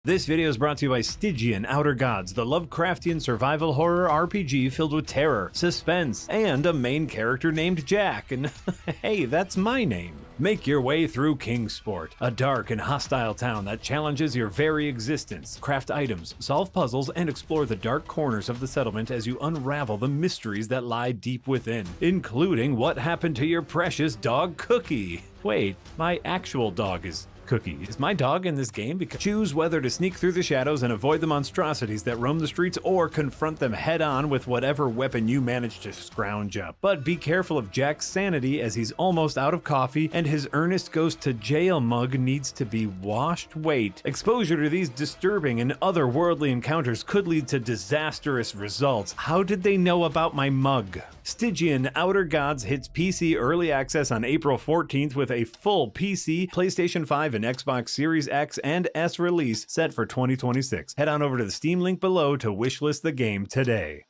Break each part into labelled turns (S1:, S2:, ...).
S1: This video is brought to you by Stygian Outer Gods, the Lovecraftian survival horror RPG filled with terror, suspense, and a main character named Jack. And hey, that's my name. Make your way through Kingsport, a dark and hostile town that challenges your very existence. Craft items, solve puzzles, and explore the dark corners of the settlement as you unravel the mysteries that lie deep within, including what happened to your precious dog Cookie. Wait, my actual dog is Cookie. Is my dog in this game? Because choose whether to sneak through the shadows and avoid the monstrosities that roam the streets, or confront them head on with whatever weapon you manage to scrounge up. But be careful of Jack's sanity, as he's almost out of coffee and his Ernest goes to jail mug needs to be washed. Wait. Exposure to these disturbing and otherworldly encounters could lead to disastrous results. How did they know about my mug? Stygian Outer Gods hits PC early access on April 14th with a full PC, PlayStation 5, and Xbox Series X and S release set for 2026. Head on over to the Steam link below to wishlist the game today.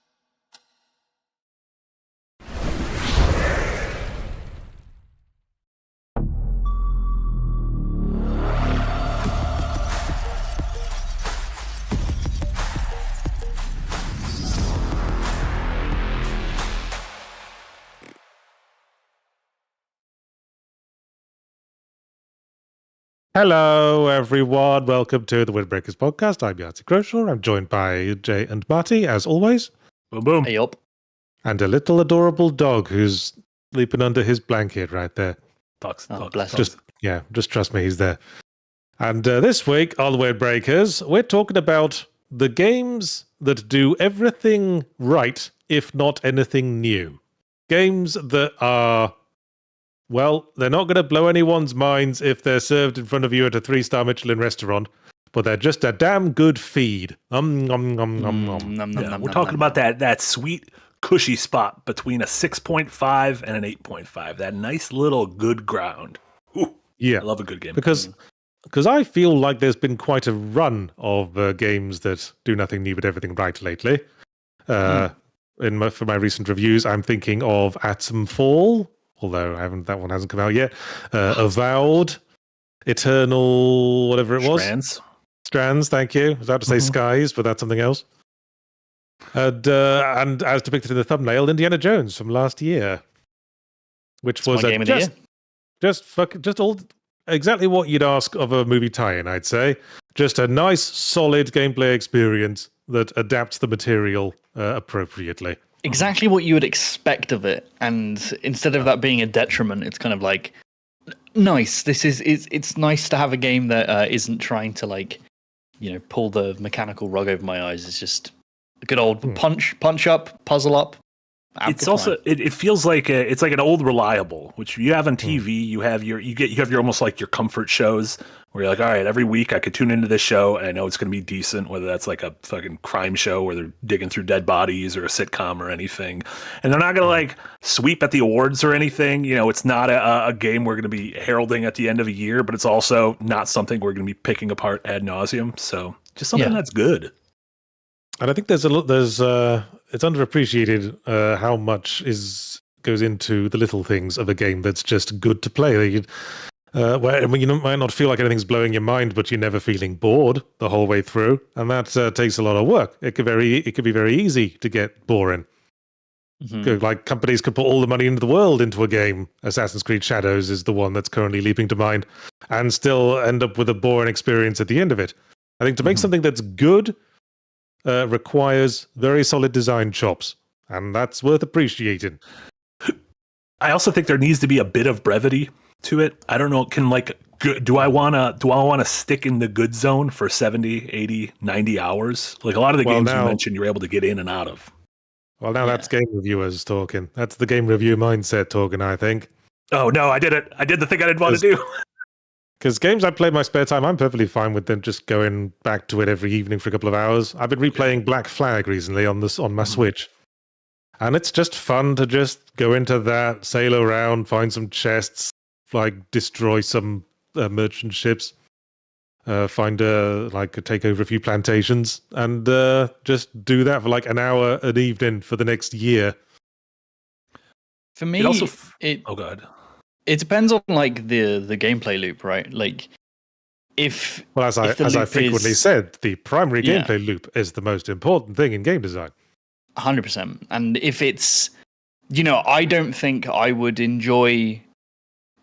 S2: Hello, everyone. Welcome to the Windbreakers podcast. I'm Yahtzee Croshaw. I'm joined by Jay and Marty, as always.
S3: Boom, boom.
S4: Hey, up.
S2: And a little adorable dog who's sleeping under his blanket right there.
S4: Bless him.
S2: Just trust me, he's there. And this week on the Windbreakers, we're talking about the games that do everything right, if not anything new. Games that are... well, they're not going to blow anyone's minds if they're served in front of you at a 3-star Michelin restaurant, but they're just a damn good feed. We're
S3: talking about that sweet, cushy spot between a 6.5 and an 8.5. That nice little good ground. Ooh,
S2: yeah,
S3: I love a good game.
S2: Because I feel like there's been quite a run of games that do nothing new but everything right lately. For my recent reviews, I'm thinking of Atom Fall, although that one hasn't come out yet. Avowed, Eternal, whatever it was. Strands, thank you. I was about to say Skies, but that's something else. And as depicted in the thumbnail, Indiana Jones from last year, which was
S4: game of the year.
S2: just all exactly what you'd ask of a movie tie-in, I'd say. Just a nice, solid gameplay experience that adapts the material appropriately.
S4: Exactly what you would expect of it, and instead of that being a detriment, it's kind of like nice. It's nice to have a game that isn't trying to pull the mechanical rug over my eyes. It's just a good old punch up, puzzle up.
S3: It's also it feels like it's like an old reliable, which you have on TV. You have your almost like your comfort shows where you're like, all right, every week I could tune into this show and I know it's going to be decent, whether that's like a fucking crime show where they're digging through dead bodies or a sitcom or anything, and they're not going to sweep at the awards or anything. It's not a game we're going to be heralding at the end of a year, but it's also not something we're going to be picking apart ad nauseum. So just something that's good.
S2: And I think there's it's underappreciated how much goes into the little things of a game that's just good to play. Where you might not feel like anything's blowing your mind, but you're never feeling bored the whole way through, and that takes a lot of work. It could be very easy to get boring. Like companies could put all the money into the world into a game. Assassin's Creed Shadows is the one that's currently leaping to mind, and still end up with a boring experience at the end of it. I think to make something that's good requires very solid design chops, and that's worth appreciating.
S3: I also think there needs to be a bit of brevity to it. I don't know, do I want to stick in the good zone for 70, 80, 90 hours? Like a lot of the games you mentioned you're able to get in and out of.
S2: Well, now that's game reviewers talking. That's the game review mindset talking, I think.
S3: Oh no, I did it. I did the thing I didn't want to do.
S2: Because games I play in my spare time, I'm perfectly fine with them just going back to it every evening for a couple of hours. I've been replaying Black Flag recently on my Switch. And it's just fun to just go into that, sail around, find some chests, destroy some merchant ships, take over a few plantations, and just do that for an hour an evening for the next year.
S4: For me, oh god. It depends on the gameplay loop, right? if
S2: Well,
S4: if the
S2: as I
S4: loop
S2: frequently
S4: is
S2: said, the primary
S4: Yeah.
S2: gameplay loop is the most important thing in game design.
S4: 100%, and if it's, I don't think I would enjoy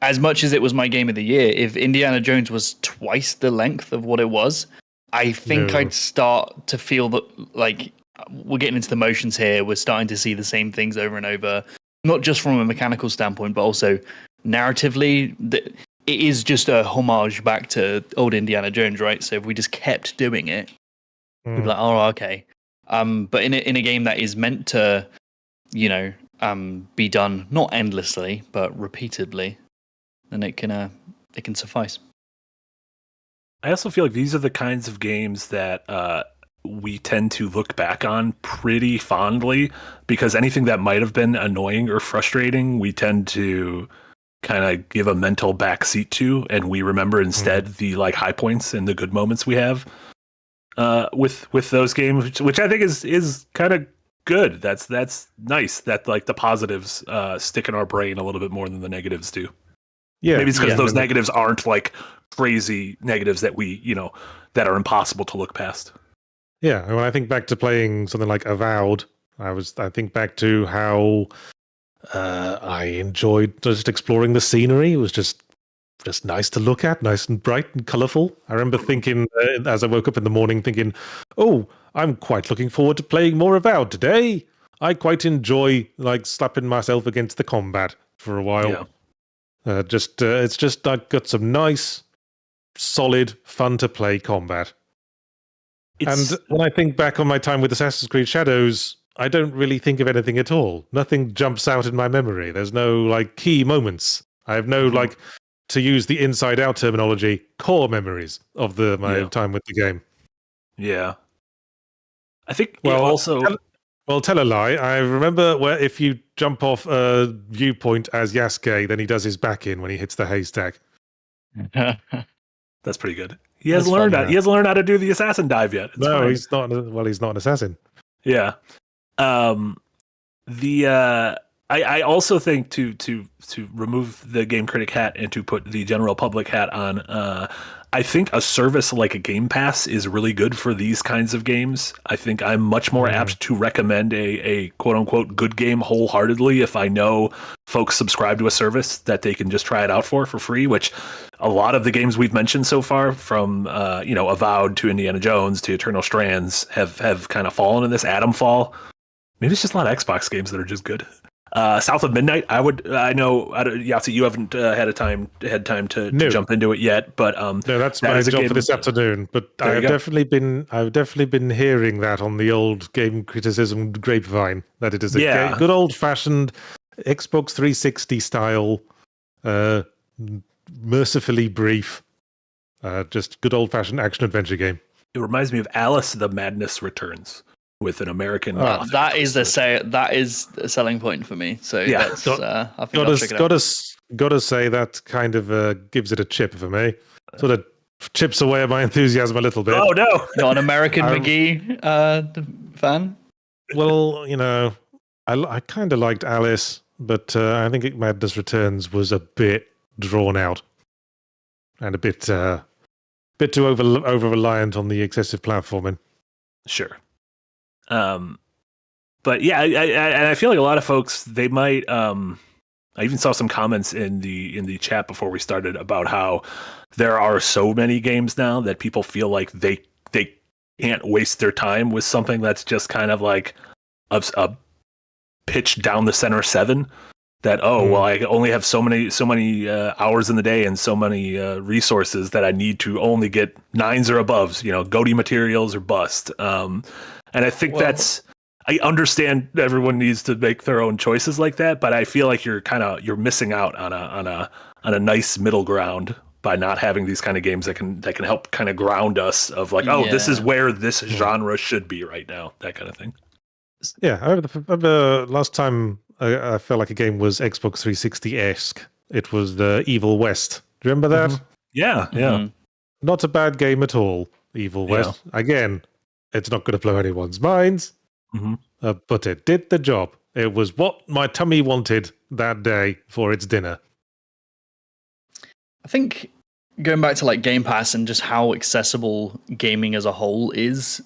S4: as much as it was my game of the year if Indiana Jones was twice the length of what it was. I think
S2: No.
S4: I'd start to feel that like we're getting into the motions here. We're starting to see the same things over and over, not just from a mechanical standpoint, but also narratively. That it is just a homage back to old Indiana Jones, right? So if we just kept doing it, we'd be like, oh, okay. But in a game that is meant to, be done not endlessly but repeatedly, then it can suffice.
S3: I also feel like these are the kinds of games that we tend to look back on pretty fondly, because anything that might have been annoying or frustrating, we tend to kind of give a mental backseat to, and we remember instead the like high points and the good moments we have with those games, which I think is kind of good. That's nice that like the positives stick in our brain a little bit more than the negatives do.
S2: Yeah,
S3: Maybe it's because those negatives aren't like crazy negatives that that are impossible to look past.
S2: Yeah, and when I think back to playing something like Avowed, I think back to how I enjoyed just exploring the scenery. It was just nice to look at, nice and bright and colourful. I remember thinking, as I woke up in the morning, thinking, "Oh, I'm quite looking forward to playing more Avowed today." I quite enjoy like slapping myself against the combat for a while.
S3: Yeah.
S2: It's just like got some nice, solid, fun to play combat. And when I think back on my time with Assassin's Creed Shadows, I don't really think of anything at all. Nothing jumps out in my memory. There's no like key moments. I have no like, to use the inside out terminology, core memories of my time with the game.
S3: Yeah. I think
S2: tell a lie. I remember where if you jump off a viewpoint as Yasuke, then he does his back in when he hits the haystack.
S3: That's pretty good. He hasn't learned how to do the assassin dive yet. It's fine.
S2: He's not. Well, he's not an assassin.
S3: Yeah. I also think to remove the game critic hat and to put the general public hat on, I think a service like a Game Pass is really good for these kinds of games. I think I'm much more apt to recommend a quote unquote good game wholeheartedly if I know folks subscribe to a service that they can just try it out for free, which a lot of the games we've mentioned so far, from Avowed to Indiana Jones to Eternal Strands, have kind of fallen in this Atom fall. Maybe it's just a lot of Xbox games that are just good. South of Midnight, I know Yahtzee, you haven't had time to jump into it yet, but
S2: no, that's my job for this afternoon. But I've definitely been hearing that on the old game criticism grapevine, that it is a good old fashioned Xbox 360 style, mercifully brief, just good old fashioned action adventure game.
S3: It reminds me of Alice: The Madness Returns, with an American.
S4: That is a selling point for me. So yeah, I think I'll check it out.
S2: Gotta say that kind of gives it a chip for me. Sort of chips away at my enthusiasm a little bit.
S3: Oh no,
S4: not an American McGee fan.
S2: Well, I kind of liked Alice, but I think Madness Returns was a bit drawn out and a bit too over reliant on the excessive platforming.
S3: Sure. But yeah, I feel like a lot of folks, they might. I even saw some comments in the chat before we started about how there are so many games now that people feel like they can't waste their time with something that's just kind of like a pitch down the center 7. That well, I only have so many hours in the day and so many resources that I need to only get 9s or aboves. GOTY materials or bust. And I think I understand everyone needs to make their own choices like that, but I feel like you're missing out on a nice middle ground by not having these kind of games that can help kind of ground us of like, this is where this genre should be right now, that kind of thing.
S2: Yeah, I remember last time I felt like a game was Xbox 360-esque. It was the Evil West. Do you remember that?
S3: Mm-hmm. Yeah, yeah.
S2: Not a bad game at all, Evil West. Again, it's not going to blow anyone's minds, but it did the job. It was what my tummy wanted that day for its dinner.
S4: I think going back to like Game Pass and just how accessible gaming as a whole is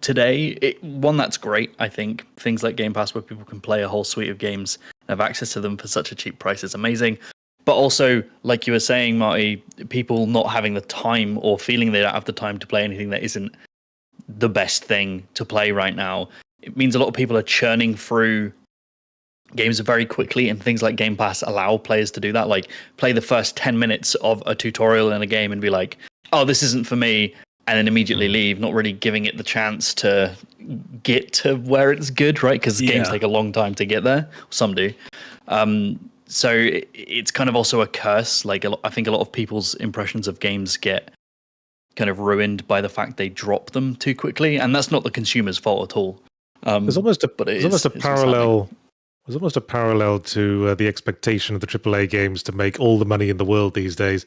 S4: today, one, that's great. I think things like Game Pass where people can play a whole suite of games and have access to them for such a cheap price is amazing. But also, like you were saying, Marty, people not having the time or feeling they don't have the time to play anything that isn't the best thing to play right now. It means a lot of people are churning through games very quickly, and things like Game Pass allow players to do that. Like, play the first 10 minutes of a tutorial in a game and be like, oh, this isn't for me, and then immediately leave, not really giving it the chance to get to where it's good, right? Because games take a long time to get there. Some do. So it's kind of also a curse. Like, I think a lot of people's impressions of games get kind of ruined by the fact they drop them too quickly, and that's not the consumer's fault at all.
S2: There's almost a parallel. There's almost a parallel to the expectation of the AAA games to make all the money in the world these days.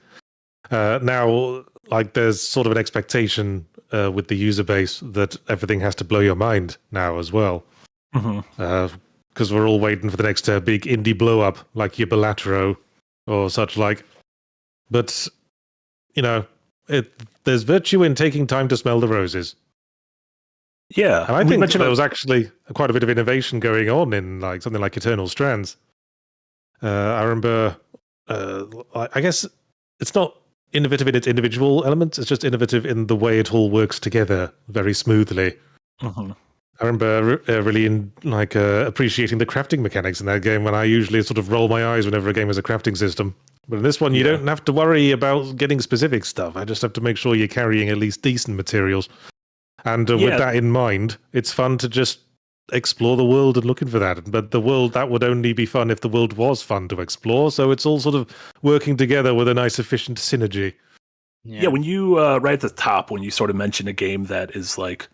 S2: Now, like, there's sort of an expectation with the user base that everything has to blow your mind now as well. Because we're all waiting for the next big indie blow up, like your Balatro or such like. But, you know, there's virtue in taking time to smell the roses.
S3: Yeah,
S2: and I think there was actually quite a bit of innovation going on in like something like Eternal Strands. I remember, I guess it's not innovative in its individual elements; it's just innovative in the way it all works together very smoothly. I remember really appreciating the crafting mechanics in that game, when I usually sort of roll my eyes whenever a game has a crafting system. But in this one, you don't have to worry about getting specific stuff. I just have to make sure you're carrying at least decent materials. And with that in mind, it's fun to just explore the world and looking for that. But the world, that would only be fun if the world was fun to explore. So it's all sort of working together with a nice, efficient synergy.
S3: Yeah, when you, right at the top, when you sort of mention a game that is like,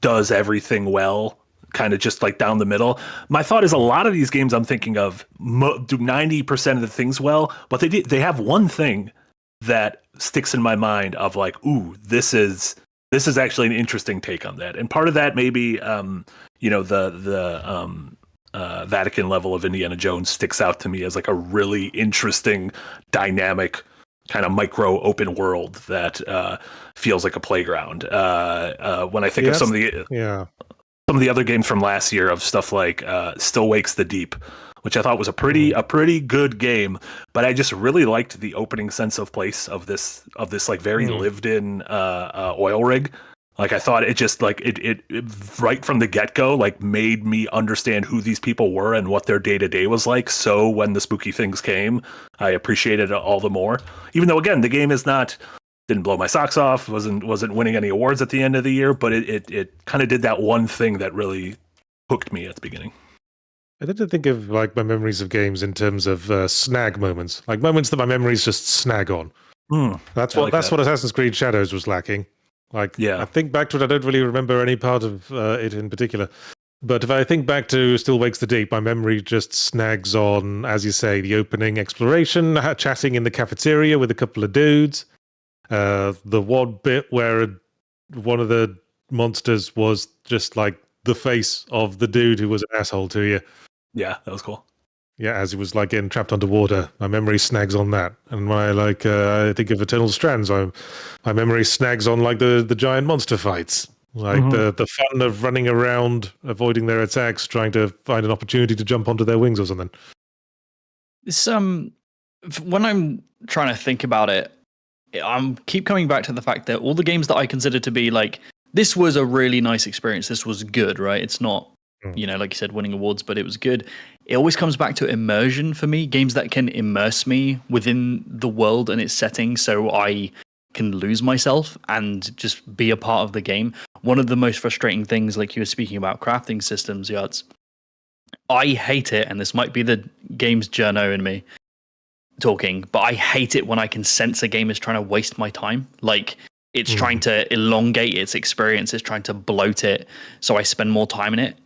S3: does everything well, kind of just like down the middle, my thought is a lot of these games I'm thinking of do 90% of the things well, but they have one thing that sticks in my mind of like, ooh, this is actually an interesting take on that. And part of that maybe, the Vatican level of Indiana Jones sticks out to me as like a really interesting, dynamic kind of micro open world that feels like a playground. When I think of some of the other games from last year, of stuff like Still Wakes the Deep, which I thought was a pretty good game, but I just really liked the opening sense of place of this like very lived in oil rig. Like, I thought it just like it right from the get-go like made me understand who these people were and what their day-to-day was like. So when the spooky things came, I appreciated it all the more. Even though, again, the game didn't blow my socks off, wasn't winning any awards at the end of the year, but it kind of did that one thing that really hooked me at the beginning.
S2: I tend to think of like my memories of games in terms of snag moments, like moments that my memories just snag on. That's what Assassin's Creed Shadows was lacking. Like, I think back to it, I don't really remember any part of it in particular. But if I think back to Still Wakes the Deep, my memory just snags on, as you say, the opening exploration, chatting in the cafeteria with a couple of dudes. The one bit where one of the monsters was just like the face of the dude who was an asshole to you.
S3: Yeah, that was cool.
S2: Yeah, as he was like getting trapped underwater, my memory snags on that. And when I think of Eternal Strands, my memory snags on like the giant monster fights, like the fun of running around, avoiding their attacks, trying to find an opportunity to jump onto their wings or something.
S4: When I'm trying to think about it, I'm keep coming back to the fact that all the games that I consider to be like, this was a really nice experience, this was good, right? It's not, like you said, winning awards, but it was good. It always comes back to immersion for me, games that can immerse me within the world and its setting so I can lose myself and just be a part of the game. One of the most frustrating things, like you were speaking about crafting systems, Yahtzee, I hate it, and this might be the game's journo in me talking, but I hate it when I can sense a game is trying to waste my time. Like, it's trying to elongate its experience, it's trying to bloat it, so I spend more time in it.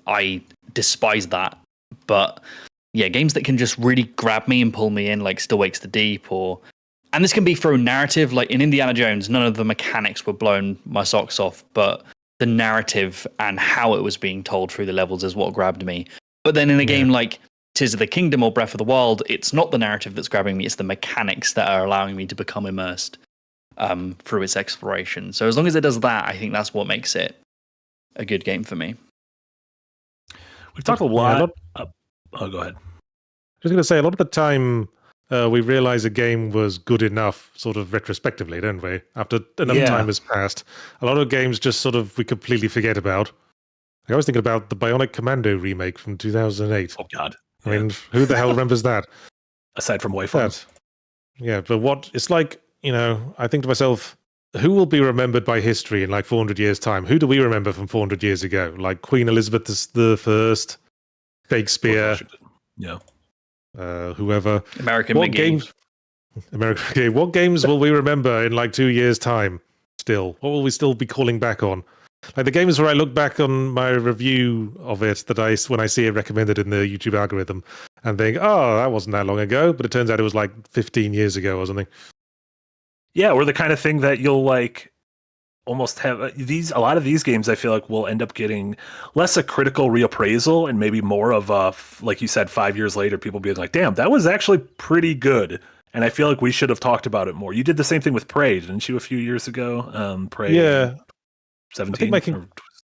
S4: I despise that. But yeah, games that can just really grab me and pull me in, like Still Wakes the Deep, and this can be through narrative. Like in Indiana Jones, none of the mechanics were blowing my socks off, but the narrative and how it was being told through the levels is what grabbed me. But then in a game like Tears of the Kingdom or Breath of the Wild, it's not the narrative that's grabbing me, it's the mechanics that are allowing me to become immersed through its exploration. So as long as it does that, I think that's what makes it a good game for me.
S3: We've talked a lot. Go ahead.
S2: I was going to say, a lot of the time we realize a game was good enough, sort of retrospectively, don't we? After enough time has passed, a lot of games just sort of we completely forget about. I was thinking about the Bionic Commando remake from 2008.
S3: Oh God!
S2: I mean, who the hell remembers that?
S3: Aside from Wayfarm.
S2: Yeah, but what it's like, I think to myself, who will be remembered by history in like 400 years' time? Who do we remember from 400 years ago? Like Queen Elizabeth I, Shakespeare, whoever.
S4: What
S2: games will we remember in like 2 years' time? Still, what will we still be calling back on? Like the games where I look back on my review of it when I see it recommended in the YouTube algorithm and think, oh, that wasn't that long ago, but it turns out it was like 15 years ago or something.
S3: Yeah, or the kind of thing that you'll like almost have a lot of these games I feel like will end up getting less a critical reappraisal and maybe more of a, like you said, 5 years later, people being like, damn, that was actually pretty good. And I feel like we should have talked about it more. You did the same thing with Prey, didn't you, a few years ago? Prey.
S2: Yeah.
S3: 17.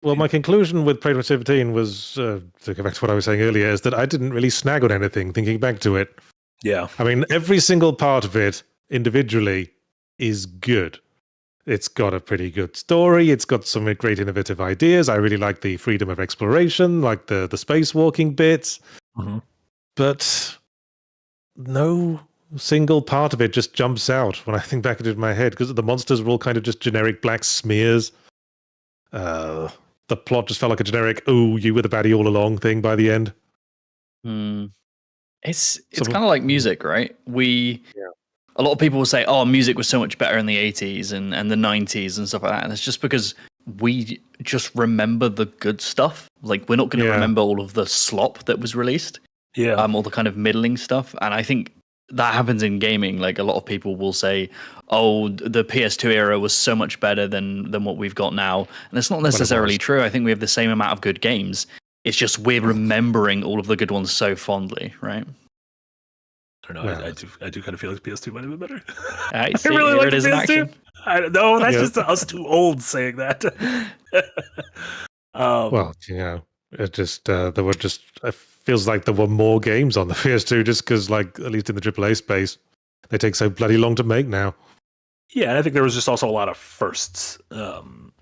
S2: My conclusion with Prey 17 was, to go back to what I was saying earlier, is that I didn't really snag on anything thinking back to it.
S3: Yeah.
S2: I mean, every single part of it individually is good. It's got a pretty good story. It's got some great innovative ideas. I really like the freedom of exploration, like the spacewalking bits.
S3: Mm-hmm.
S2: But no single part of it just jumps out when I think back at it in my head, because the monsters were all kind of just generic black smears. The plot just felt like a generic, oh, you were the baddie all along thing by the end.
S4: It's kind of like music, right? A lot of people will say, oh, music was so much better in the 80s and the 90s and stuff like that. And it's just because we just remember the good stuff. Like, we're not going to remember all of the slop that was released.
S3: Yeah.
S4: All the kind of middling stuff. And I think that happens in gaming. Like, a lot of people will say, oh, the PS2 era was so much better than what we've got now. And it's not necessarily true. I think we have the same amount of good games. It's just we're remembering all of the good ones so fondly, right?
S3: I don't know. I do kind of feel like PS2 might have been better.
S4: I really like PS2.
S3: I don't know. That's just us too old saying that.
S2: It just it feels like there were more games on the PS2 just because, like, at least in the AAA space, they take so bloody long to make now.
S3: Yeah, and I think there was just also a lot of firsts.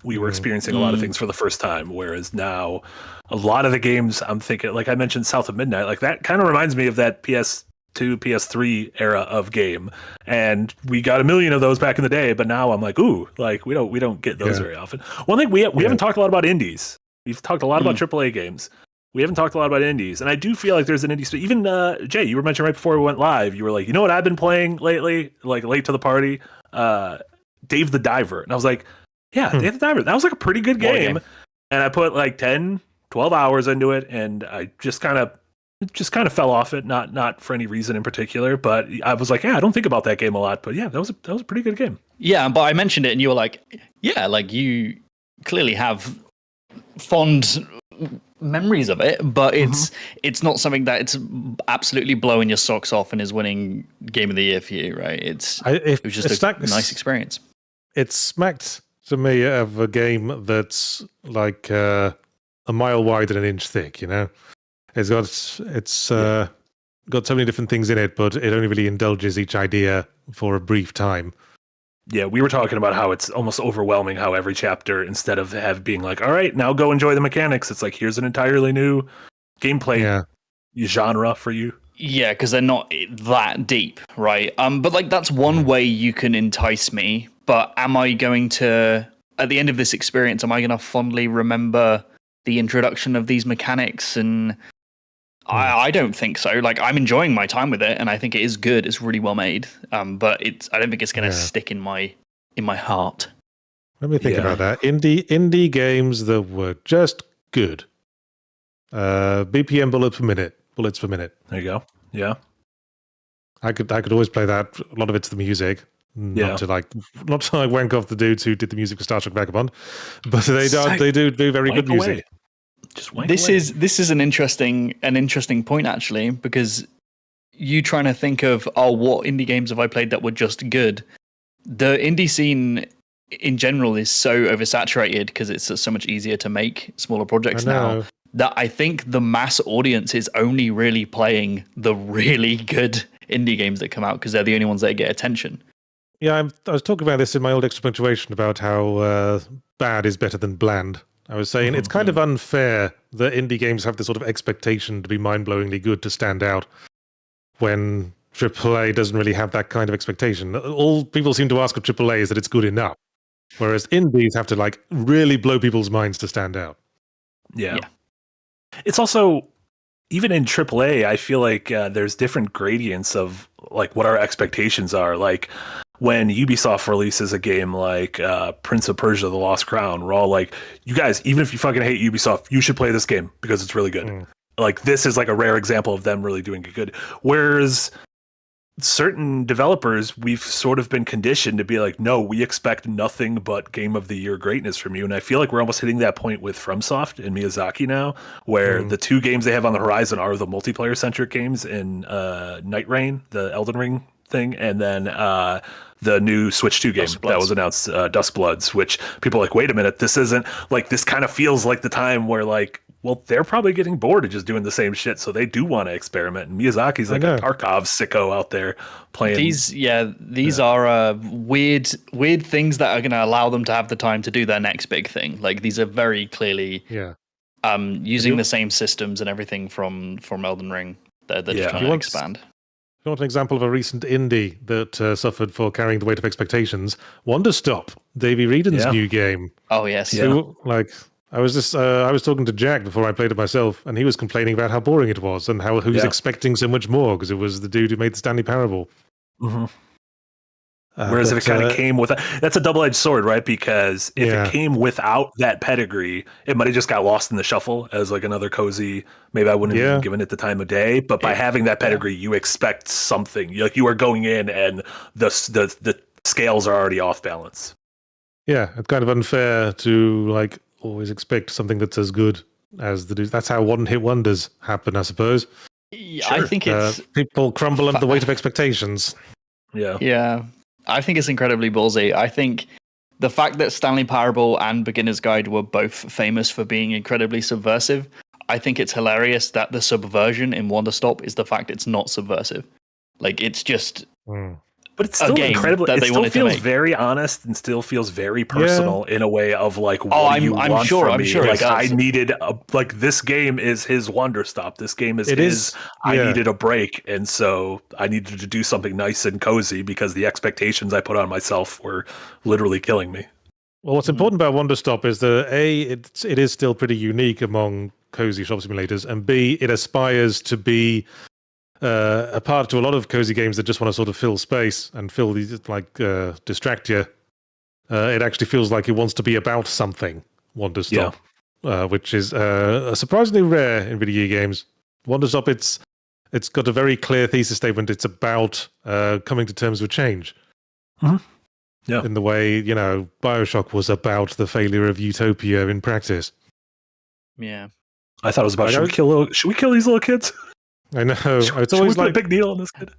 S3: We were experiencing a lot of things for the first time, whereas now a lot of the games, I'm thinking, like I mentioned, South of Midnight, like that kind of reminds me of that PS2, PS3 era of game, and we got a million of those back in the day. But now I'm like, ooh, like we don't get those very often. One thing we haven't talked a lot about indies. We've talked a lot about AAA games. We haven't talked a lot about indies, and I do feel like there's an indie. Even Jay, you were mentioning right before we went live, you were like, you know what I've been playing lately, like late to the party, Dave the Diver, and I was like, yeah, Dave the Diver. That was like a pretty good game, and I put like 10, 12 hours into it, and I just kind of fell off it, not for any reason in particular, but I was like, yeah, I don't think about that game a lot, but yeah, that was a pretty good game.
S4: Yeah, but I mentioned it, and you were like, yeah, like you clearly have fond memories of it, but it's not something that it's absolutely blowing your socks off and is winning Game of the Year for you, right? It was just a nice experience.
S2: It smacked to me of a game that's like a mile wide and an inch thick, you know? It's got so many different things in it, but it only really indulges each idea for a brief time.
S3: Yeah, we were talking about how it's almost overwhelming how every chapter, instead of being like, all right, now go enjoy the mechanics, it's like, here's an entirely new gameplay genre for you.
S4: Yeah, because they're not that deep, right? But like that's one way you can entice me. But am I going to, at the end of this experience, am I going to fondly remember the introduction of these mechanics? And I don't think so. Like, I'm enjoying my time with it, and I think it is good. It's really well made. But I don't think it's going to stick in my heart.
S2: Let me think about that. Indie games that were just good. BPM bullets per minute.
S3: There you go. Yeah.
S2: I could always play that. A lot of it's the music. Not to wank off the dudes who did the music for Star Trek Vagabond, but they do very good music.
S3: just wank
S4: This
S3: away.
S4: is an interesting point actually, because you trying to think of what indie games have I played that were just good. The indie scene in general is so oversaturated because it's so much easier to make smaller projects now, that I think the mass audience is only really playing the really good indie games that come out because they're the only ones that get attention.
S2: Yeah, I was talking about this in my old extra punctuation about how bad is better than bland. I was saying it's kind of unfair that indie games have this sort of expectation to be mind-blowingly good to stand out when AAA doesn't really have that kind of expectation. All people seem to ask of AAA is that it's good enough, whereas indies have to like really blow people's minds to stand out.
S3: Yeah. It's also, even in AAA, I feel like there's different gradients of like what our expectations are. Like when Ubisoft releases a game like Prince of Persia: The Lost Crown, we're all like, you guys, even if you fucking hate Ubisoft, you should play this game because it's really good. Like this is like a rare example of them really doing it good. Whereas certain developers, we've sort of been conditioned to be like, no, we expect nothing but Game of the Year greatness from you. And I feel like we're almost hitting that point with FromSoft and Miyazaki now, where the two games they have on the horizon are the multiplayer centric games in Night Rain, the Elden Ring thing, and then the new Switch 2 game that was announced, Dusk Bloods, which people are like, wait a minute, this isn't like, this kind of feels like the time where like, well, they're probably getting bored of just doing the same shit, so they do want to experiment. And Miyazaki's like a Tarkov sicko out there playing.
S4: These are weird things that are going to allow them to have the time to do their next big thing. Like these are very clearly using the same systems and everything from Elden Ring. They're just trying to expand.
S2: If you want an example of a recent indie that suffered for carrying the weight of expectations, Wonderstop, Davey Reedon's new game.
S4: Oh yes,
S2: I was talking to Jack before I played it myself, and he was complaining about how boring it was and how he was expecting so much more because it was the dude who made the Stanley Parable.
S3: Whereas if it kind of came with that's a double-edged sword, right? Because if it came without that pedigree, it might have just got lost in the shuffle as like another cozy. Maybe I wouldn't have even given it the time of day. But by having that pedigree, you expect something. Like you are going in, and the scales are already off balance. Yeah,
S2: it's kind of unfair to like always expect something that's as good as the dude. That's how one-hit wonders happen, I suppose.
S4: Yeah, I think it's
S2: people crumble under the weight of expectations.
S4: Yeah. I think it's incredibly ballsy. I think the fact that Stanley Parable and Beginner's Guide were both famous for being incredibly subversive, I think it's hilarious that the subversion in Wonderstop is the fact it's not subversive. Like it's just
S3: but it's still incredible. It still feels very honest and still feels very personal in a way of like, what do you want from me? Like I needed like this game is his Wonderstop. This game is his. I needed a break, and so I needed to do something nice and cozy because the expectations I put on myself were literally killing me.
S2: Well, what's important about Wonderstop is that A, it is still pretty unique among cozy shop simulators, and B, it aspires to be apart to a lot of cozy games that just want to sort of fill space and fill these distract you. It actually feels like it wants to be about something. Wonderstop, which is surprisingly rare in video games. Wonderstop, it's got a very clear thesis statement. It's about coming to terms with change.
S3: Yeah,
S2: in the way BioShock was about the failure of utopia in practice.
S4: Yeah,
S3: I thought it was about should we kill these little kids?
S2: I know. It's always like
S3: a big deal on this kid.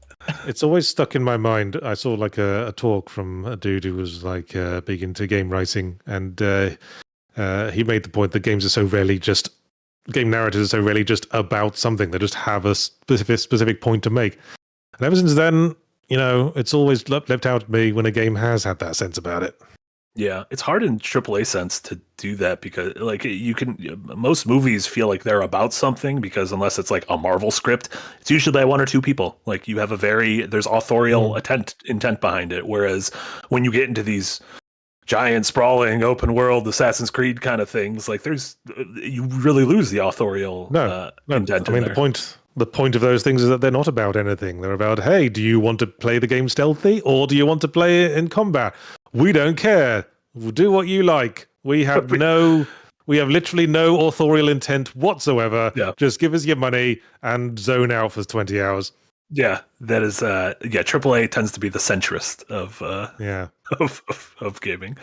S2: It's always stuck in my mind. I saw like a talk from a dude who was like big into game writing, and he made the point that game narratives are so rarely just about something. They just have a specific point to make. And ever since then, it's always leapt out at me when a game has had that sense about it.
S3: Yeah, it's hard in AAA sense to do that because like most movies feel like they're about something because unless it's like a Marvel script, it's usually by one or two people. Like you have there's authorial intent behind it. Whereas when you get into these giant sprawling open world Assassin's Creed kind of things, like you really lose the authorial intent.
S2: I mean, the point of those things is that they're not about anything. They're about, hey, do you want to play the game stealthy or do you want to play it in combat? We don't care. We'll do what you like. We have literally no authorial intent whatsoever. Yeah. Just give us your money and zone out for 20 hours.
S3: Yeah, that is AAA tends to be the centrist of of gaming.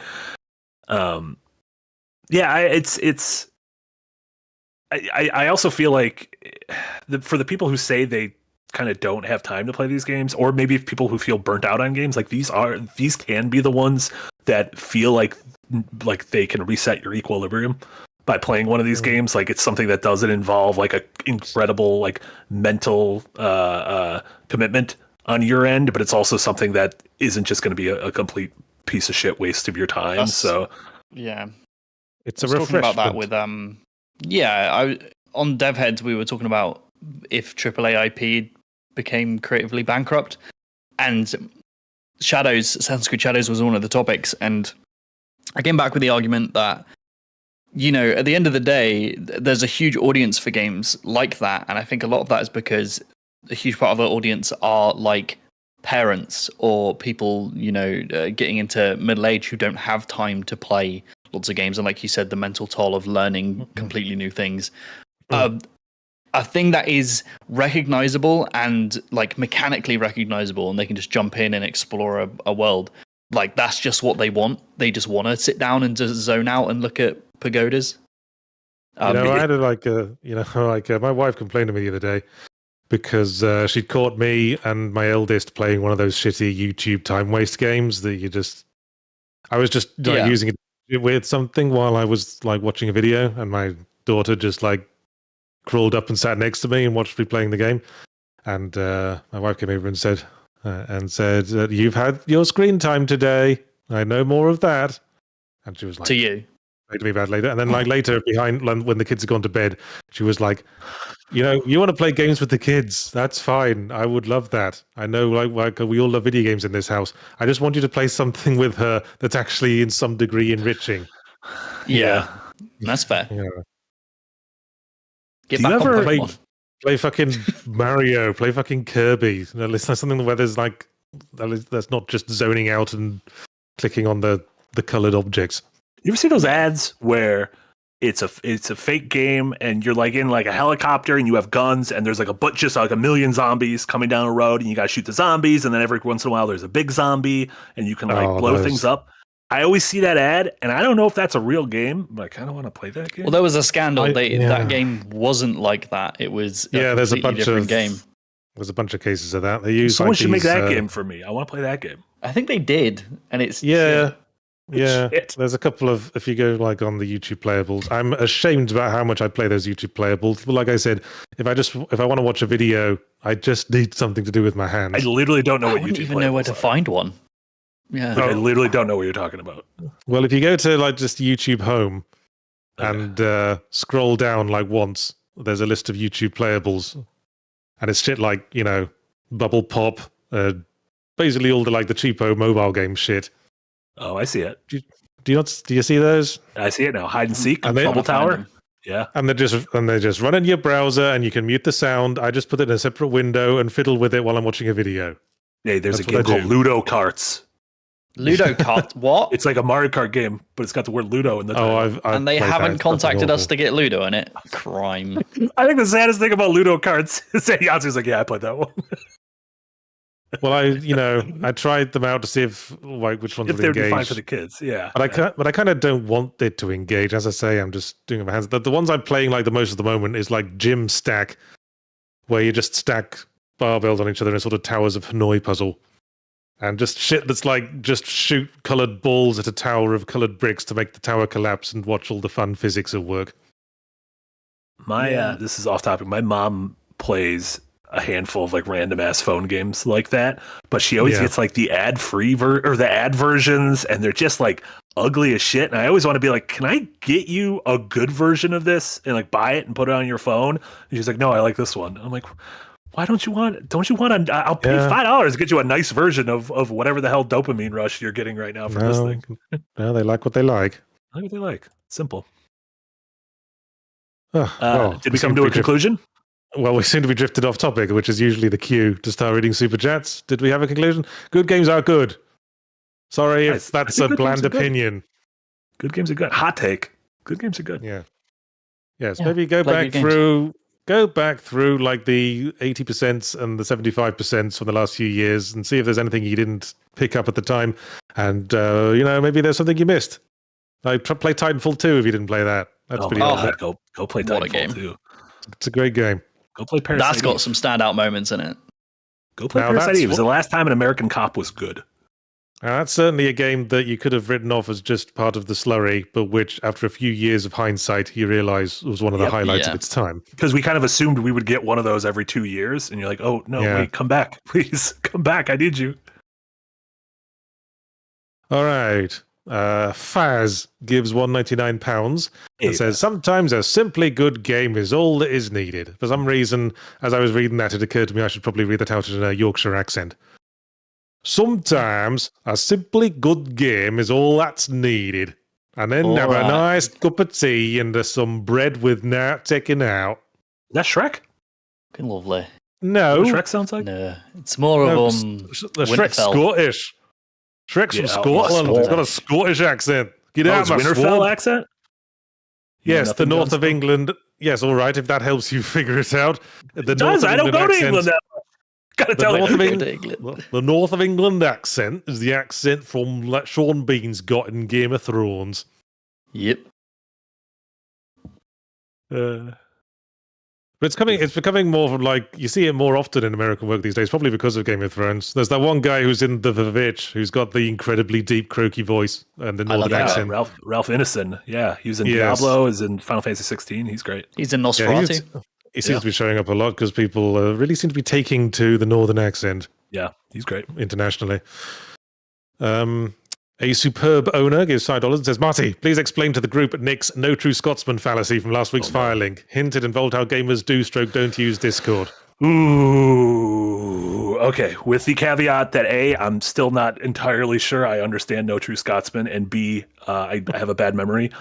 S3: It's I also feel like for the people who say they kind of don't have time to play these games, or maybe people who feel burnt out on games, like these can be the ones that feel like they can reset your equilibrium by playing one of these games. Like it's something that doesn't involve like a incredible like mental commitment on your end, but it's also something that isn't just going to be a complete piece of shit waste of your time. So
S4: yeah,
S2: it's a
S4: talking about that
S2: refreshment.
S4: with on DevHeads we were talking about if AAA IP became creatively bankrupt, and Sanskrit Shadows was one of the topics, and I came back with the argument that, you know, at the end of the day, there's a huge audience for games like that, and I think a lot of that is because a huge part of the audience are like parents or people, you know, getting into middle age who don't have time to play lots of games, and like you said, the mental toll of learning completely new things. A thing that is recognizable and like mechanically recognizable, and they can just jump in and explore a world. Like that's just what they want. They just want to sit down and just zone out and look at pagodas.
S2: I had my wife complained to me the other day because she caught me and my eldest playing one of those shitty YouTube time waste games that I was just using it with something while I was like watching a video, and my daughter just like crawled up and sat next to me and watched me playing the game. And my wife came over and said, "You've had your screen time today. I know more of that." And she was like,
S4: "To you."
S2: To me bad later. And then like later behind when the kids had gone to bed, she was like, "You know, you want to play games with the kids? That's fine. I would love that. I know like we all love video games in this house. I just want you to play something with her that's actually in some degree enriching."
S4: Yeah. That's fair.
S2: Yeah.
S4: Get back on
S2: play fucking Mario, play fucking Kirby. It's something where there's like that's not just zoning out and clicking on the colored objects.
S3: You ever see those ads where it's a fake game and you're like in like a helicopter and you have guns and there's like just like a million zombies coming down a road and you gotta shoot the zombies, and then every once in a while there's a big zombie and you can like blow things up? I always see that ad, and I don't know if that's a real game, but I kind of want to play that game.
S4: Well, there was a scandal. That game wasn't like that. It was
S2: there's a bunch
S4: different
S2: of
S4: game.
S2: There's a bunch of cases of that.
S3: Someone should make that game for me. I want to play that game.
S4: I think they did, and it's
S2: yeah.
S3: Shit.
S2: There's a couple of, if you go like on the YouTube playables, I'm ashamed about how much I play those YouTube playables. But like I said, if I want to watch a video, I just need something to do with my hands.
S3: I literally don't know what YouTube. I
S4: don't even know where to find one. Yeah,
S3: I literally don't know what you're talking about.
S2: Well, if you go to like just YouTube Home and scroll down like once, there's a list of YouTube playables, and it's shit like, you know, Bubble Pop, basically all the like the cheapo mobile game shit.
S3: Oh, I see it.
S2: Do you see those?
S3: I see it now. Hide and seek,
S2: and
S3: Bubble Tower. Yeah,
S2: and they just run in your browser, and you can mute the sound. I just put it in a separate window and fiddle with it while I'm watching a video.
S3: Hey, there's a game called Ludo Karts.
S4: Ludo Kart, what?
S3: It's like a Mario Kart game, but it's got the word Ludo in the title.
S4: And they haven't contacted us to get Ludo in it. Crime.
S3: I think the saddest thing about Ludo Karts is that Yahtzee's like, yeah, I played that one.
S2: Well, I tried them out to see if which ones would
S3: they would
S2: engage.
S3: be fine for the kids, yeah.
S2: But I kind of don't want it to engage. As I say, I'm just doing it with my hands. The ones I'm playing like the most at the moment is like Gym Stack, where you just stack barbells on each other in sort of Towers of Hanoi puzzle. And just shit that's like just shoot coloured balls at a tower of coloured bricks to make the tower collapse and watch all the fun physics at work.
S3: This is off topic. My mom plays a handful of like random ass phone games like that, but she always gets like the ad free or the ad versions, and they're just like ugly as shit. And I always want to be like, can I get you a good version of this and like buy it and put it on your phone? And she's like, no, I like this one. I'm like, why don't you want I'll pay $5 to get you a nice version of whatever the hell dopamine rush you're getting right now from this thing.
S2: No, they like what they like.
S3: I like what they like. Simple.
S2: Did
S3: we come to a conclusion?
S2: Well, we seem to be drifted off topic, which is usually the cue to start reading super chats. Did we have a conclusion? Good games are good. Sorry if that's a bland opinion.
S3: Good games are good. Hot take. Good games are good.
S2: Yeah. Yes, maybe go back through like the 80% and the 75% from the last few years and see if there's anything you didn't pick up at the time. And, maybe there's something you missed. Like, play Titanfall 2 if you didn't play that. That's
S3: Oh
S2: pretty
S3: my
S2: awesome.
S3: God, go play
S4: What a
S3: Titanfall
S4: game.
S3: too.
S2: It's a great game.
S3: Go play Parasite
S4: That's got
S3: Eve.
S4: some standout moments in it.
S3: Go play
S2: Now,
S3: Parasite
S2: that's
S3: Eve. It was
S2: what-
S3: the last time an American cop was good.
S2: That's certainly a game that you could have written off as just part of the slurry, but which, after a few years of hindsight, you realize was one of the
S3: Yep.
S2: highlights
S4: Yeah.
S2: of its time.
S3: Because we kind of assumed we would get one of those every 2 years, and you're like, oh, no,
S2: Yeah.
S3: wait, come back. Please, come back. I need you.
S2: All right. Faz gives £199 and says, sometimes a simply good game is all that is needed. For some reason, as I was reading that, it occurred to me I should probably read that out in a Yorkshire accent. Sometimes a simply good game is all that's needed. And then have a nice cup of tea and some bread with nut taken out.
S3: Is that Shrek?
S4: Fucking lovely.
S2: No.
S3: What Shrek sounds like?
S4: No, it's more of
S2: the Shrek's
S4: Winterfell.
S2: Scottish. Shrek's from Scotland. He's got a Scottish accent. Get out,
S3: it's
S2: my
S3: Winterfell
S2: swab.
S3: accent? You know
S2: Yes, the
S3: nothing,
S2: north
S3: John
S2: of
S3: Snow?
S2: England. Yes, all right, if that helps you figure it out. The
S3: Guys, I don't go to England that much. Gotta
S2: The
S3: tell
S2: north,
S3: you.
S2: of
S4: Go
S2: England,
S4: to England.
S2: the north of England accent is the accent from like Sean Bean's got in Game of Thrones.
S4: Yep.
S2: But it's becoming more of like you see it more often in American work these days, probably because of Game of Thrones. There's that one guy who's in The Vivitch who's got the incredibly deep, croaky voice and the northern
S4: that guy.
S2: accent.
S3: Ralph Ineson. Yeah, he was in
S2: Yes.
S3: Diablo, is in Final Fantasy 16. He's great.
S4: He's in
S2: Yeah,
S4: Nosferatu.
S2: he seems to be showing up a lot because people really seem to be taking to the northern accent
S3: Yeah, he's great.
S2: internationally. A superb owner gives $5 and says, Marty, please explain to the group Nick's no true Scotsman fallacy from last week's fire link. Hinted involved how gamers don't use Discord.
S3: Ooh, okay. With the caveat that A, I'm still not entirely sure I understand No True Scotsman, and B, I have a bad memory.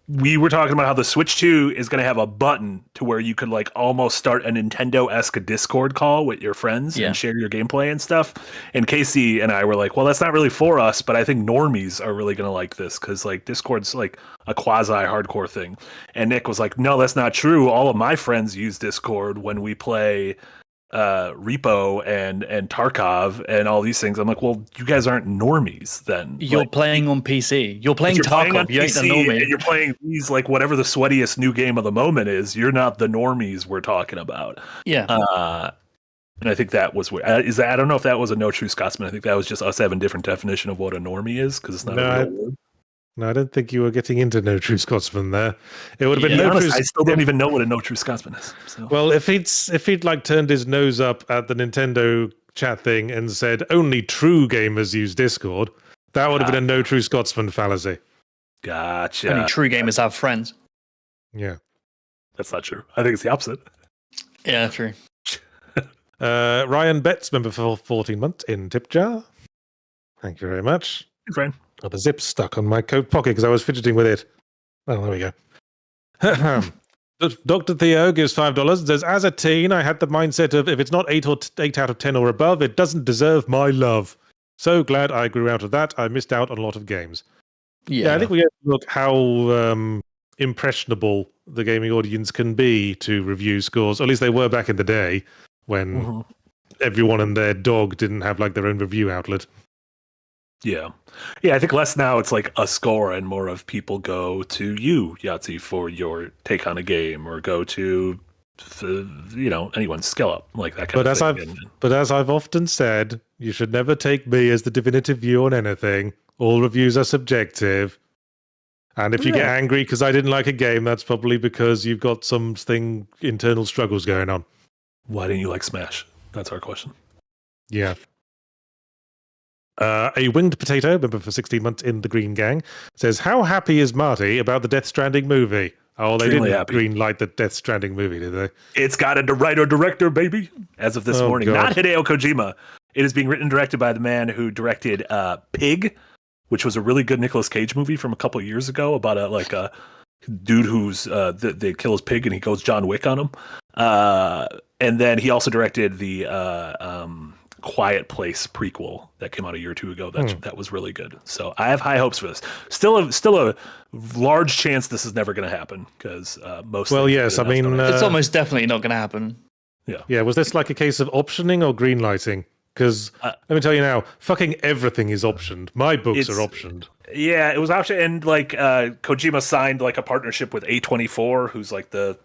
S3: We were talking about how the Switch 2 is going to have a button to where you could like almost start a Nintendo-esque Discord call with your friends and share your gameplay and stuff. And Casey and I were like, well, that's not really for us, but I think normies are really going to like this because like Discord's like a quasi-hardcore thing. And Nick was like, no, that's not true. All of my friends use Discord when we play Repo and Tarkov and all these things. I'm like, well, you guys aren't normies then.
S4: You're
S3: like,
S4: playing on PC. You're playing Tarkov. You ain't the normie.
S3: and you're playing these like whatever the sweatiest new game of the moment is. You're not the normies we're talking about.
S4: Yeah.
S3: And I think that was what is that. I don't know if that was a No True Scotsman. I think that was just us having a different definition of what a normie is because it's not a real word.
S2: No, I don't think you were getting into No True Scotsman there. It would have been
S3: To be
S2: No
S3: honest,
S2: True.
S3: I still don't even know what a No True Scotsman is. So.
S2: Well, if he'd like turned his nose up at the Nintendo chat thing and said only true gamers use Discord, that would have been a No True Scotsman fallacy.
S3: Gotcha.
S4: Only true gamers have friends.
S2: Yeah.
S3: That's not true. I think it's the opposite.
S4: Yeah, true.
S2: Ryan Betts, member for 14 months in tip jar. Thank you very much.
S3: Good friend.
S2: Oh, the zip's stuck on my coat pocket because I was fidgeting with it. Oh, there we go. Dr. Theo gives $5 and says, as a teen, I had the mindset of if it's not 8 out of 10 or above, it doesn't deserve my love. So glad I grew out of that. I missed out on a lot of games. Yeah, I think we have to look how impressionable the gaming audience can be to review scores. Or at least they were back in the day when everyone and their dog didn't have like their own review outlet.
S3: Yeah. I think less now it's like a score and more of people go to you, Yahtzee, for your take on a game or go to, anyone's skill up, like that kind of thing.
S2: But as I've often said, you should never take me as the definitive view on anything. All reviews are subjective. And if you get angry because I didn't like a game, that's probably because you've got something internal struggles going on.
S3: Why didn't you like Smash? That's our question.
S2: Yeah. A winged potato, member for 16 months in the Green Gang, says, how happy is Marty about the Death Stranding movie? Oh, they
S3: Extremely
S2: didn't
S3: happy.
S2: green light the Death Stranding movie, did they?
S3: It's got a writer-director, baby, as of this morning.
S2: God.
S3: Not Hideo Kojima. It is being written and directed by the man who directed Pig, which was a really good Nicolas Cage movie from a couple of years ago about a dude who's they kill his pig and he goes John Wick on him. And then he also directed the Quiet Place prequel that came out a year or two ago. That was really good. So I have high hopes for this. Still a large chance this is never going to happen because most.
S2: Well, yes, I mean,
S4: It's almost definitely not going to happen.
S2: Yeah, was this like a case of optioning or green lighting? Because let me tell you now, fucking everything is optioned. My books are optioned.
S3: Yeah, it was actually, and like Kojima signed like a partnership with A24, who's like the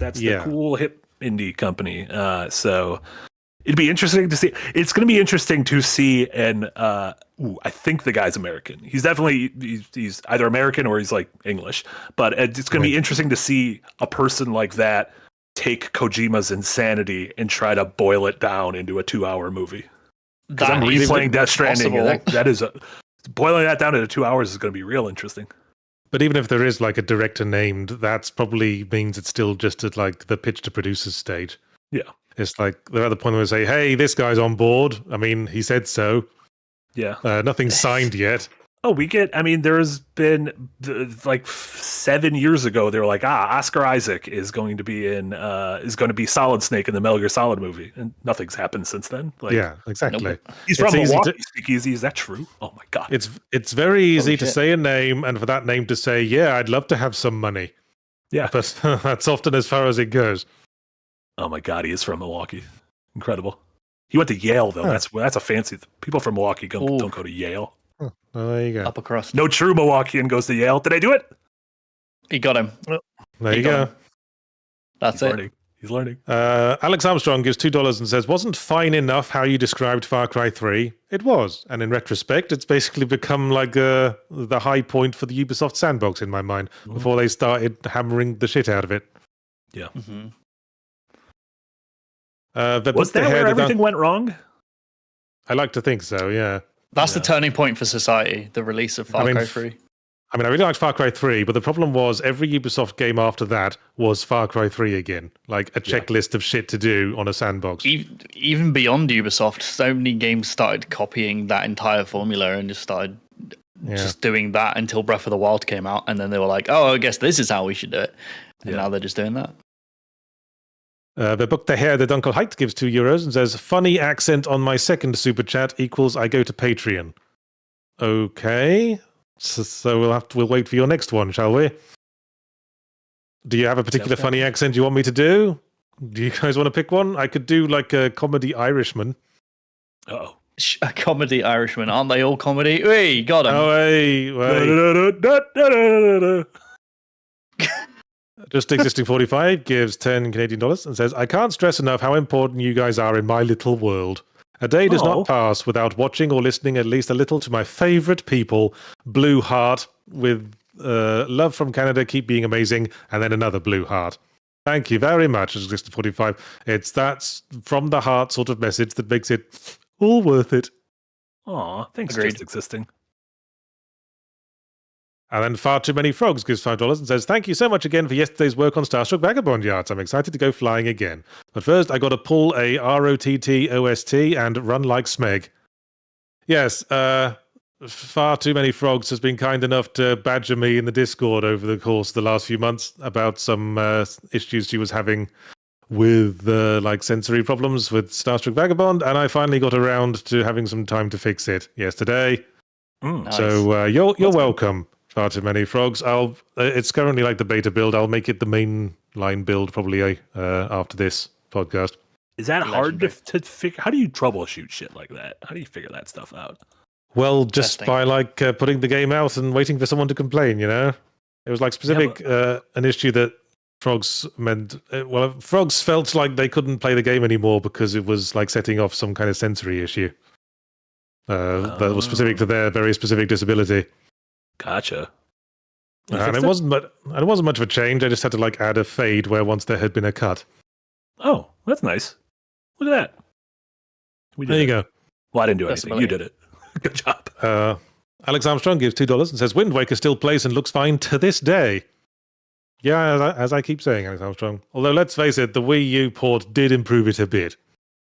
S3: cool hip indie company. So it'd be interesting to see. It's going to be interesting to see, and I think the guy's American. He's definitely he's either American or he's like English. But it's going to be interesting to see a person like that take Kojima's insanity and try to boil it down into a 2-hour movie. Because I'm replaying Death Stranding, and that is boiling that down into 2 hours is going to be real interesting.
S2: But even if there is like a director named, that's probably means it's still just at like the pitch to producers stage.
S3: Yeah.
S2: It's like they're at the point where they say, hey, this guy's on board. I mean, he said so.
S3: Yeah.
S2: Nothing's signed yet.
S3: Oh, there's been like 7 years ago, they were like, Oscar Isaac is going to be Solid Snake in the Metal Gear Solid movie. And nothing's happened since then. Like,
S2: yeah, exactly.
S4: Nope.
S3: He's from Milwaukee, Speakeasy. Is that true? Oh my God.
S2: It's very easy to say a name and for that name to say, yeah, I'd love to have some money.
S3: Yeah.
S2: But that's often as far as it goes.
S3: Oh my God, he is from Milwaukee. Incredible. He went to Yale, though. Huh. That's a fancy. People from Milwaukee don't go to Yale.
S2: Oh, well, there you go.
S4: Upper crust.
S3: No true Milwaukeean goes to Yale. Did I do it?
S4: He got him.
S2: There you go.
S4: That's it.
S3: He's learning.
S2: Alex Armstrong gives $2 and says, wasn't fine enough how you described Far Cry 3? It was. And in retrospect, it's basically become like the high point for the Ubisoft sandbox in my mind before they started hammering the shit out of it.
S3: Yeah.
S4: Mm-hmm.
S3: Was that where everything went wrong?
S2: I like to think so, yeah.
S4: That's the turning point for society, the release of Far Cry 3.
S2: I mean, I really liked Far Cry 3, but the problem was every Ubisoft game after that was Far Cry 3 again. Like a checklist of shit to do on a sandbox.
S4: Even beyond Ubisoft, so many games started copying that entire formula and just started just doing that until Breath of the Wild came out. And then they were like, oh, I guess this is how we should do it. And now they're just doing that.
S2: The book The Hair that Uncle Height gives €2 and says, funny accent on my second super chat equals I go to Patreon. Okay. So we'll wait for your next one, shall we? Do you have a particular funny accent you want me to do? Do you guys want to pick one? I could do like a comedy Irishman.
S3: Uh-oh.
S4: A comedy Irishman. Aren't they all comedy? Hey, got him.
S2: Oh, hey. Just Existing 45 gives 10 Canadian dollars and says, I can't stress enough how important you guys are in my little world. A day does not pass without watching or listening at least a little to my favorite people, Blue Heart, with love from Canada, keep being amazing, and then another Blue Heart. Thank you very much, Existing 45. That's from the heart sort of message that makes it all worth it.
S3: Aw, thanks,
S4: Agreed.
S3: Just Existing.
S2: And then Far Too Many Frogs gives $5 and says, thank you so much again for yesterday's work on Starstruck Vagabond Yards. I'm excited to go flying again. But first, I got to pull a ROTT OST and run like Smeg. Yes, Far Too Many Frogs has been kind enough to badger me in the Discord over the course of the last few months about some issues she was having with like sensory problems with Starstruck Vagabond, and I finally got around to having some time to fix it yesterday.
S4: Nice.
S2: So you're welcome. Far Too Many Frogs. It's currently like the beta build. I'll make it the main line build probably after this podcast.
S3: Is that hard to figure? How do you troubleshoot shit like that? How do you figure that stuff out?
S2: Well, just by like putting the game out and waiting for someone to complain, you know? It was like specific an issue that Frogs meant. Frogs felt like they couldn't play the game anymore because it was like setting off some kind of sensory issue that was specific to their very specific disability.
S3: Gotcha.
S2: And it wasn't much of a change. I just had to like add a fade where once there had been a cut.
S3: Oh, that's nice. Look at that.
S2: There you go.
S3: Well, I didn't do anything. You did it. Good job.
S2: Alex Armstrong gives $2 and says, Windbreaker still plays and looks fine to this day. Yeah, as I keep saying, Alex Armstrong. Although, let's face it, the Wii U port did improve it a bit.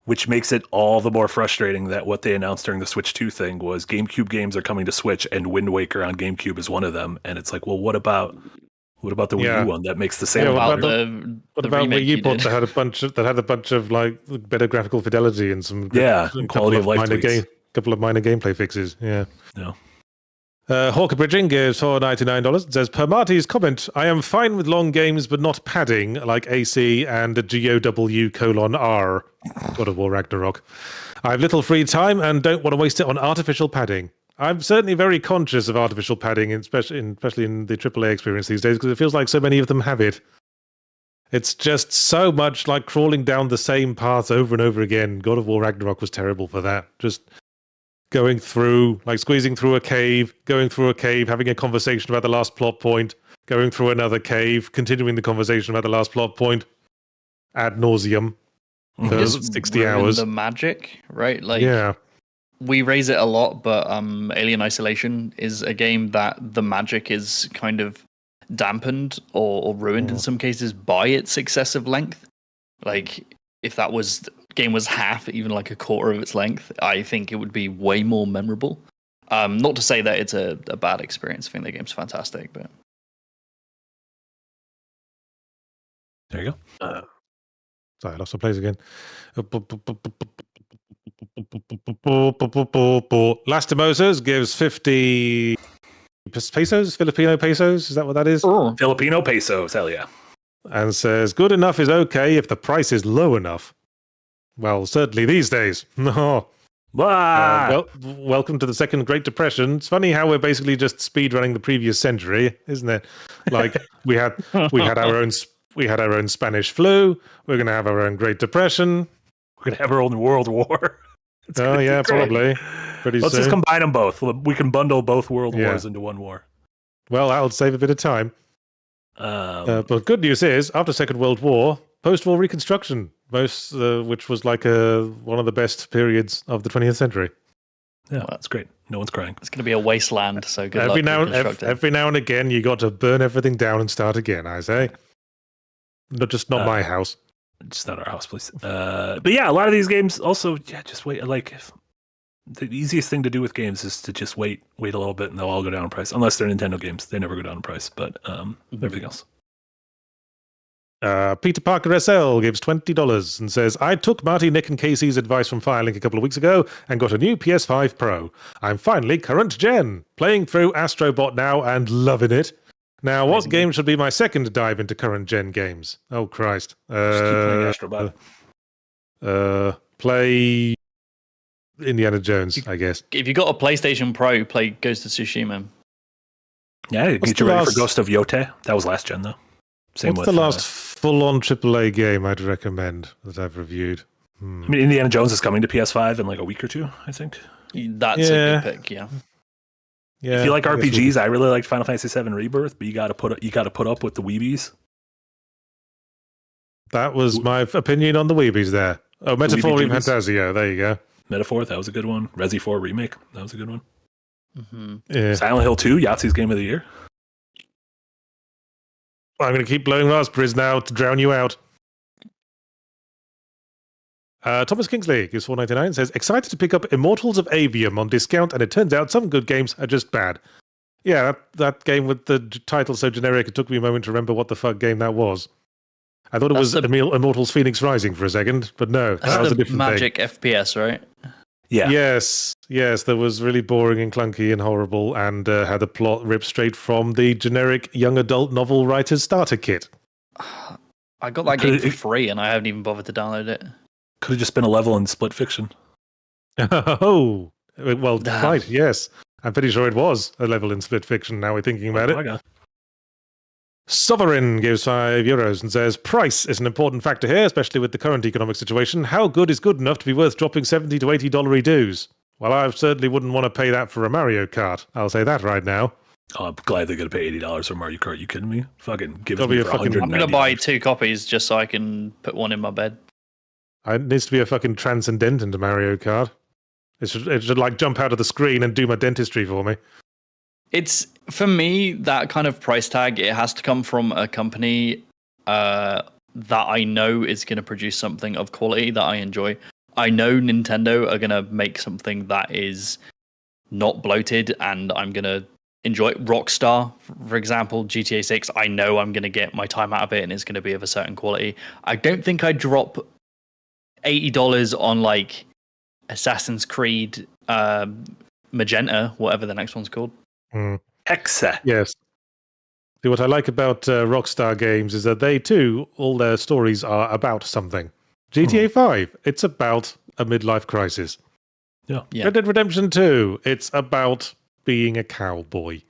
S3: Which makes it all the more frustrating that what they announced during the Switch 2 thing was GameCube games are coming to Switch, and Wind Waker on GameCube is one of them. And it's like, well, what about the Wii U one that makes the same?
S2: Yeah, what about Wii U port that had a bunch of like better graphical fidelity and some
S3: quality of life tweaks.
S2: Couple of minor gameplay fixes. Yeah.
S3: No.
S2: Hawker Bridging gives $4.99 and says, per Marty's comment, I am fine with long games but not padding like AC and GOW:R. God of War Ragnarok. I have little free time and don't want to waste it on artificial padding. I'm certainly very conscious of artificial padding, especially in the AAA experience these days, because it feels like so many of them have it. It's just so much like crawling down the same paths over and over again. God of War Ragnarok was terrible for that. Just going through, like squeezing through a cave, going through a cave, having a conversation about the last plot point, going through another cave, continuing the conversation about the last plot point, ad nauseum for 60 hours.
S4: The magic, right? Like,
S2: yeah.
S4: We raise it a lot, but Alien Isolation is a game that the magic is kind of dampened or ruined in some cases by its excessive length. Like, if that game was half, even like a quarter of its length, I think it would be way more memorable. Not to say that it's a bad experience. I think the game's fantastic, but
S3: there you
S2: go. Sorry, I lost my place again. Lastimosa's gives 50 pesos, Filipino pesos. Is that what that is?
S3: Oh. Filipino pesos, hell yeah.
S2: And says, good enough is okay if the price is low enough. Well, certainly these days. No. Welcome to the Second Great Depression. It's funny how we're basically just speedrunning the previous century, isn't it? Like we had our own Spanish flu. We're going to have our own Great Depression.
S3: We're going to have our own World War.
S2: Oh yeah, probably.
S3: Let's just combine them both. We can bundle both world wars into one war.
S2: Well, that'll save a bit of time. But good news is, after Second World War, post-war reconstruction, which was like one of the best periods of the 20th century.
S3: Yeah, that's great. No one's crying.
S4: It's going to be a wasteland, so good
S2: every
S4: luck.
S2: Every now and again, you got to burn everything down and start again, I say. Not my house.
S3: Just not our house, please. But yeah, a lot of these games also, just wait. Like, the easiest thing to do with games is to just wait a little bit, and they'll all go down in price. Unless they're Nintendo games, they never go down in price. But everything else.
S2: Peter Parker SL gives $20 and says, I took Marty, Nick, and Casey's advice from Firelink a couple of weeks ago and got a new PS5 Pro. I'm finally current gen, playing through Astrobot now and loving it. Now, what game should be my second dive into current gen games? Oh, Christ.
S3: Just keep playing Astrobot.
S2: Play Indiana Jones, I guess.
S4: If you got a PlayStation Pro, play Ghost of Tsushima.
S3: Yeah, get you ready for Ghost of Yote. That was last gen, though.
S2: What's the last full-on AAA game I'd recommend that I've reviewed?
S3: I mean, Indiana Jones is coming to PS5 in like a week or two, I think.
S4: That's a good pick, yeah.
S2: Yeah,
S3: if you like RPGs, I really liked Final Fantasy VII Rebirth, but you got to put up with the weebies.
S2: That was my opinion on the weebies there. Oh, Metaphor Fantasio. There you go.
S3: Metaphor, that was a good one. Resi 4 Remake, that was a good one.
S4: Mm-hmm.
S2: Yeah.
S3: Silent Hill 2, Yahtzee's Game of the Year.
S2: I'm going to keep blowing raspberries now to drown you out. Thomas Kingsley gives $4.99 and says, excited to pick up Immortals of Avium on discount, and it turns out some good games are just bad. Yeah, that game with the title so generic, it took me a moment to remember what the fuck game that was. I thought it was Immortals Phoenix Rising for a second, but no, that was a different
S4: Magic
S2: thing.
S4: FPS, right?
S3: Yeah.
S2: Yes, that was really boring and clunky and horrible, and had the plot ripped straight from the generic young adult novel writer's starter kit.
S4: I got that game for free, and I haven't even bothered to download it.
S3: Could have just been a level in Split Fiction.
S2: Oh, well, right, yes. I'm pretty sure it was a level in Split Fiction, now we're thinking about it. Sovereign gives €5 and says, price is an important factor here, especially with the current economic situation. How good is good enough to be worth dropping $70 to $80 dues? Well, I certainly wouldn't want to pay that for a Mario Kart. I'll say that right now.
S3: Oh, I'm glad they're going to pay $80 for Mario Kart. You kidding me? Fucking give it
S2: me
S3: for $190.
S4: I'm going to buy 2 copies just so I can put one in my bed.
S2: It needs to be a fucking transcendent into Mario Kart. It should like jump out of the screen and do my dentistry for me.
S4: It's, for me, that kind of price tag, it has to come from a company that I know is going to produce something of quality that I enjoy. I know Nintendo are going to make something that is not bloated and I'm going to enjoy it. Rockstar, for example, GTA 6, I know I'm going to get my time out of it and it's going to be of a certain quality. I don't think I'd drop $80 on like Assassin's Creed Magenta, whatever the next one's called.
S3: Hexa.
S2: Yes. See, what I like about Rockstar games is that they too, all their stories are about something. GTA 5, it's about a midlife crisis.
S3: Yeah.
S2: Red Dead Redemption 2. It's about being a cowboy.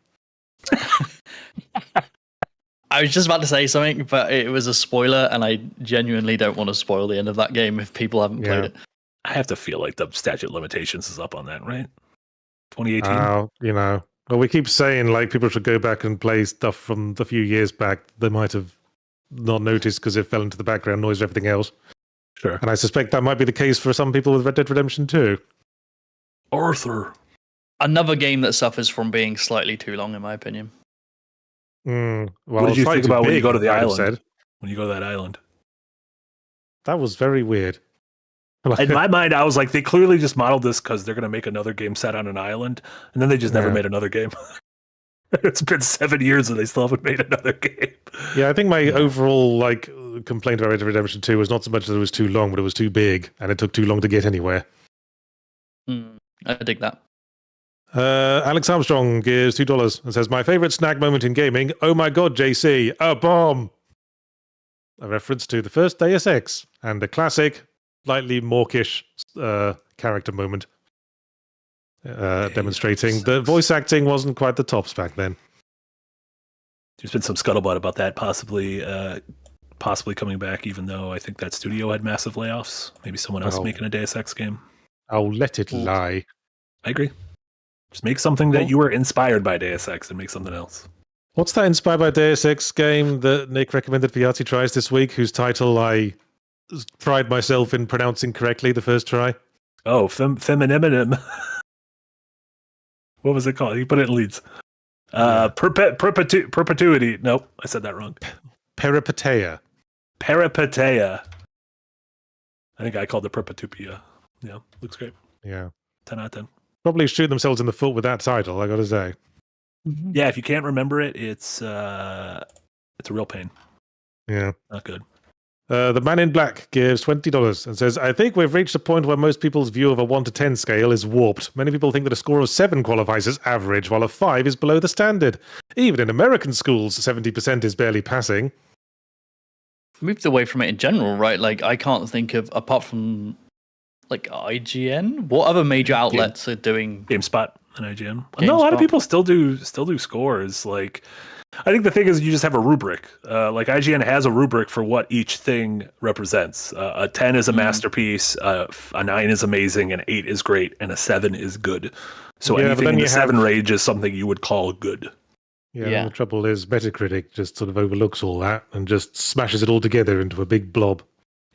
S4: I was just about to say something, but it was a spoiler, and I genuinely don't want to spoil the end of that game if people haven't played it.
S3: I have to feel like the statute of limitations is up on that, right? 2018.
S2: Well, we keep saying like people should go back and play stuff from a few years back. They might have not noticed because it fell into the background noise of everything else.
S3: Sure.
S2: And I suspect that might be the case for some people with Red Dead Redemption 2.
S3: Arthur.
S4: Another game that suffers from being slightly too long, in my opinion.
S2: Well,
S3: What did you think about when you go to the island?
S2: Said.
S3: When you go to that island?
S2: That was very weird.
S3: In my mind, I was like, they clearly just modeled this because they're going to make another game set on an island, and then they just never made another game. It's been 7 years and they still haven't made another game.
S2: Yeah, I think my overall complaint about Red Dead Redemption 2 was not so much that it was too long, but it was too big, and it took too long to get anywhere.
S4: I dig that.
S2: Alex Armstrong gives $2 and says, my favorite snack moment in gaming, oh my god, JC, a bomb! A reference to the first Deus Ex, and a classic, slightly mawkish character moment, demonstrating the voice acting wasn't quite the tops back then.
S3: There's been some scuttlebutt about that possibly coming back, even though I think that studio had massive layoffs. Maybe someone else making a Deus Ex game.
S2: I'll let it lie.
S3: I agree. Just make something that you were inspired by Deus Ex and make something else.
S2: What's that inspired by Deus Ex game that Nick recommended for Yahtzee tries this week, whose title I pride myself in pronouncing correctly the first try?
S3: Oh, Femininem. What was it called? You put it in leads. Perpetuity. Nope, I said that wrong.
S2: Peripeteia.
S3: Peripeteia. I think I called it Perpetupia. Yeah, looks great.
S2: Yeah.
S3: 10 out of 10.
S2: Probably shoot themselves in the foot with that title, I gotta say.
S3: Yeah, if you can't remember it, it's a real pain.
S2: Yeah.
S3: Not good.
S2: The Man in Black gives $20 and says, I think we've reached a point where most people's view of a 1 to 10 scale is warped. Many people think that a score of 7 qualifies as average, while a 5 is below the standard. Even in American schools, 70% is barely passing.
S4: Moved away from it in general, right? Like, I can't think of, apart from like IGN, what other major outlets are doing
S3: GameSpot and IGN? No, a lot of people still do scores. Like, I think the thing is you just have a rubric. Like IGN has a rubric for what each thing represents. A 10 is a masterpiece, a 9 is amazing, an 8 is great, and a 7 is good. So anything in the 7 range is something you would call good.
S2: Yeah. The trouble is Metacritic just sort of overlooks all that and just smashes it all together into a big blob.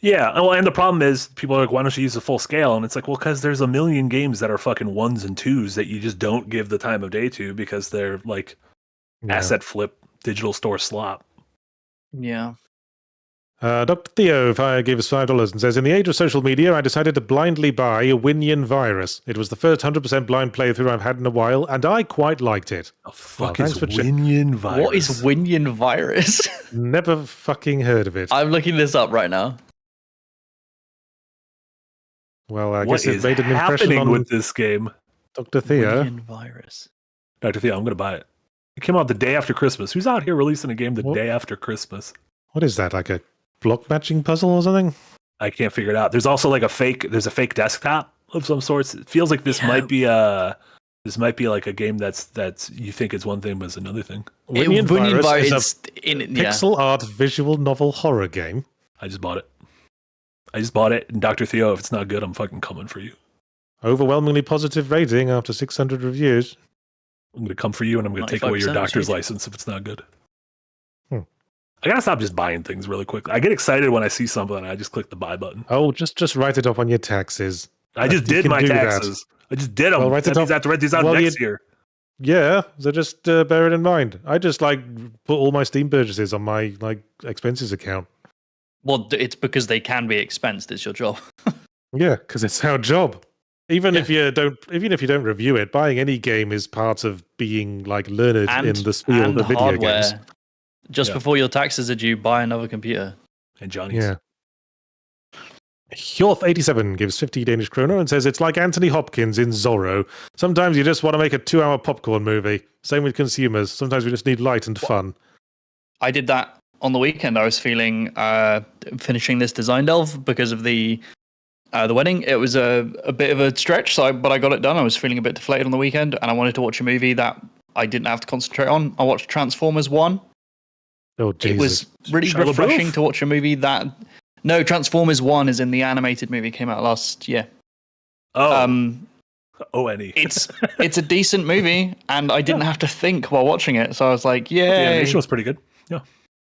S3: Yeah, well, and the problem is people are like, why don't you use the full scale? And it's like, well, because there's a million games that are fucking 1s and 2s that you just don't give the time of day to because they're like asset flip, digital store slop.
S4: Yeah.
S2: Dr. Theo gave us $5 and says, in the age of social media, I decided to blindly buy a Winion Virus. It was the first 100% blind playthrough I've had in a while, and I quite liked it.
S3: The fuck is Winion Virus?
S4: What is Winion Virus?
S2: Never fucking heard of it.
S4: I'm looking this up right now.
S2: Well, I guess it made an impression on
S3: with this game.
S2: Dr. Theo.
S4: Winion Virus.
S3: Dr. Theo, I'm going to buy it. It came out the day after Christmas. Who's out here releasing a game the day after Christmas?
S2: What is that, like a block matching puzzle or something?
S3: I can't figure it out. There's also like a fake desktop of some sorts. It feels like this might be like a game that's you think it's one thing but it's another thing.
S2: Winion Virus is a pixel art visual novel horror game.
S3: I just bought it. And Dr. Theo, if it's not good, I'm fucking coming for you.
S2: Overwhelmingly positive rating after 600 reviews.
S3: I'm going to come for you and I'm going to take away your doctor's license if it's not good. I gotta stop just buying things really quick. I get excited when I see something and I just click the buy button.
S2: Oh, just write it off on your taxes.
S3: I just did my taxes. I just did them.
S2: Well,
S3: that means I have to write these out next year.
S2: Yeah, so just bear it in mind. I just put all my Steam purchases on my expenses account.
S4: Well, it's because they can be expensed. It's your job.
S2: Yeah, because it's our job. Even if you don't review it, buying any game is part of being learned in the field of video games.
S4: Just before your taxes are due, buy another computer.
S3: And Johnny's.
S2: Yeah. Hjorth87 gives 50 Danish kroner and says, it's like Anthony Hopkins in Zorro. Sometimes you just want to make a 2-hour popcorn movie. Same with consumers. Sometimes we just need light and fun.
S4: I did that on the weekend. I was feeling finishing this design delve because of the The wedding, it was a bit of a stretch, but I got it done. I was feeling a bit deflated on the weekend, and I wanted to watch a movie that I didn't have to concentrate on. I watched Transformers 1.
S2: Oh, Jesus.
S4: It was really
S3: Shia
S4: refreshing
S3: LaBeouf?
S4: to watch a movie that... No, Transformers 1 is in the animated movie, came out last year.
S3: Oh, O-N-E.
S4: It's a decent movie, and I didn't have to think while watching it, so I was like, yeah.
S3: The animation was pretty good. Yeah.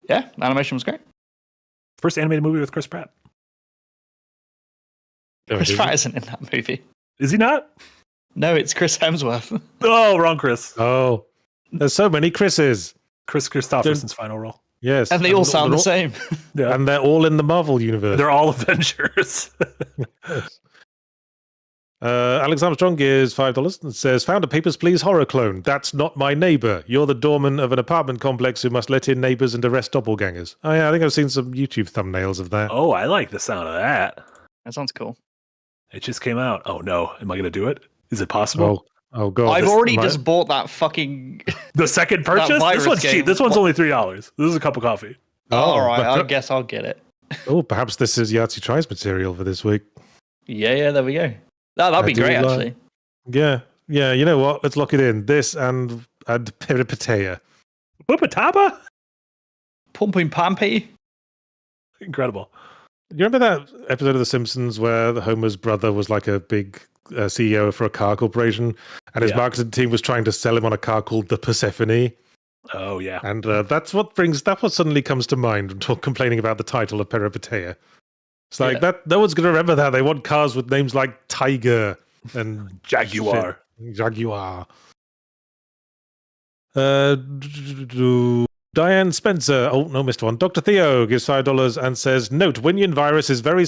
S4: Yeah, the animation was great.
S3: First animated movie with Chris Pratt.
S4: Chris Pratt isn't in that movie.
S3: Is he not?
S4: No, it's Chris Hemsworth.
S3: Oh, wrong Chris.
S2: Oh, there's so many Chris's.
S3: Chris Christopherson's final role.
S2: Yes.
S4: And they all sound the same.
S3: Yeah.
S2: And they're all in the Marvel universe.
S3: They're all Avengers.
S2: Yes. Alex Armstrong gives $5 and says, found a Papers, Please horror clone. That's not my neighbor. You're the doorman of an apartment complex who must let in neighbors and arrest doppelgangers. Oh, yeah, I think I've seen some YouTube thumbnails of that.
S3: Oh, I like the sound of that.
S4: That sounds cool.
S3: It just came out. Oh, no. Am I going to do it? Is it possible?
S2: Oh God.
S4: I've already just bought that fucking...
S3: The second purchase? This
S4: virus
S3: one's
S4: game.
S3: cheap. This one's only $3. This is a cup of coffee.
S4: all right, I guess I'll get it.
S2: Oh, perhaps this is Yahtzee Tries material for this week.
S4: Yeah, there we go. That'd be great, actually.
S2: Yeah, you know what? Let's lock it in. This and Peripateia.
S3: Pupataba?
S4: Pumping Pampy.
S3: Incredible.
S2: You remember that episode of The Simpsons where the Homer's brother was like a big CEO for a car corporation, and his marketing team was trying to sell him on a car called the Persephone?
S3: Oh, yeah.
S2: And that's what suddenly comes to mind when complaining about the title of Peripateia. It's like that. No one's going to remember that. They want cars with names like Tiger and
S3: Jaguar.
S2: Jaguar. Diane Spencer. Oh, no, missed one. Dr. Theo gives $5 and says, note, Winion Virus is very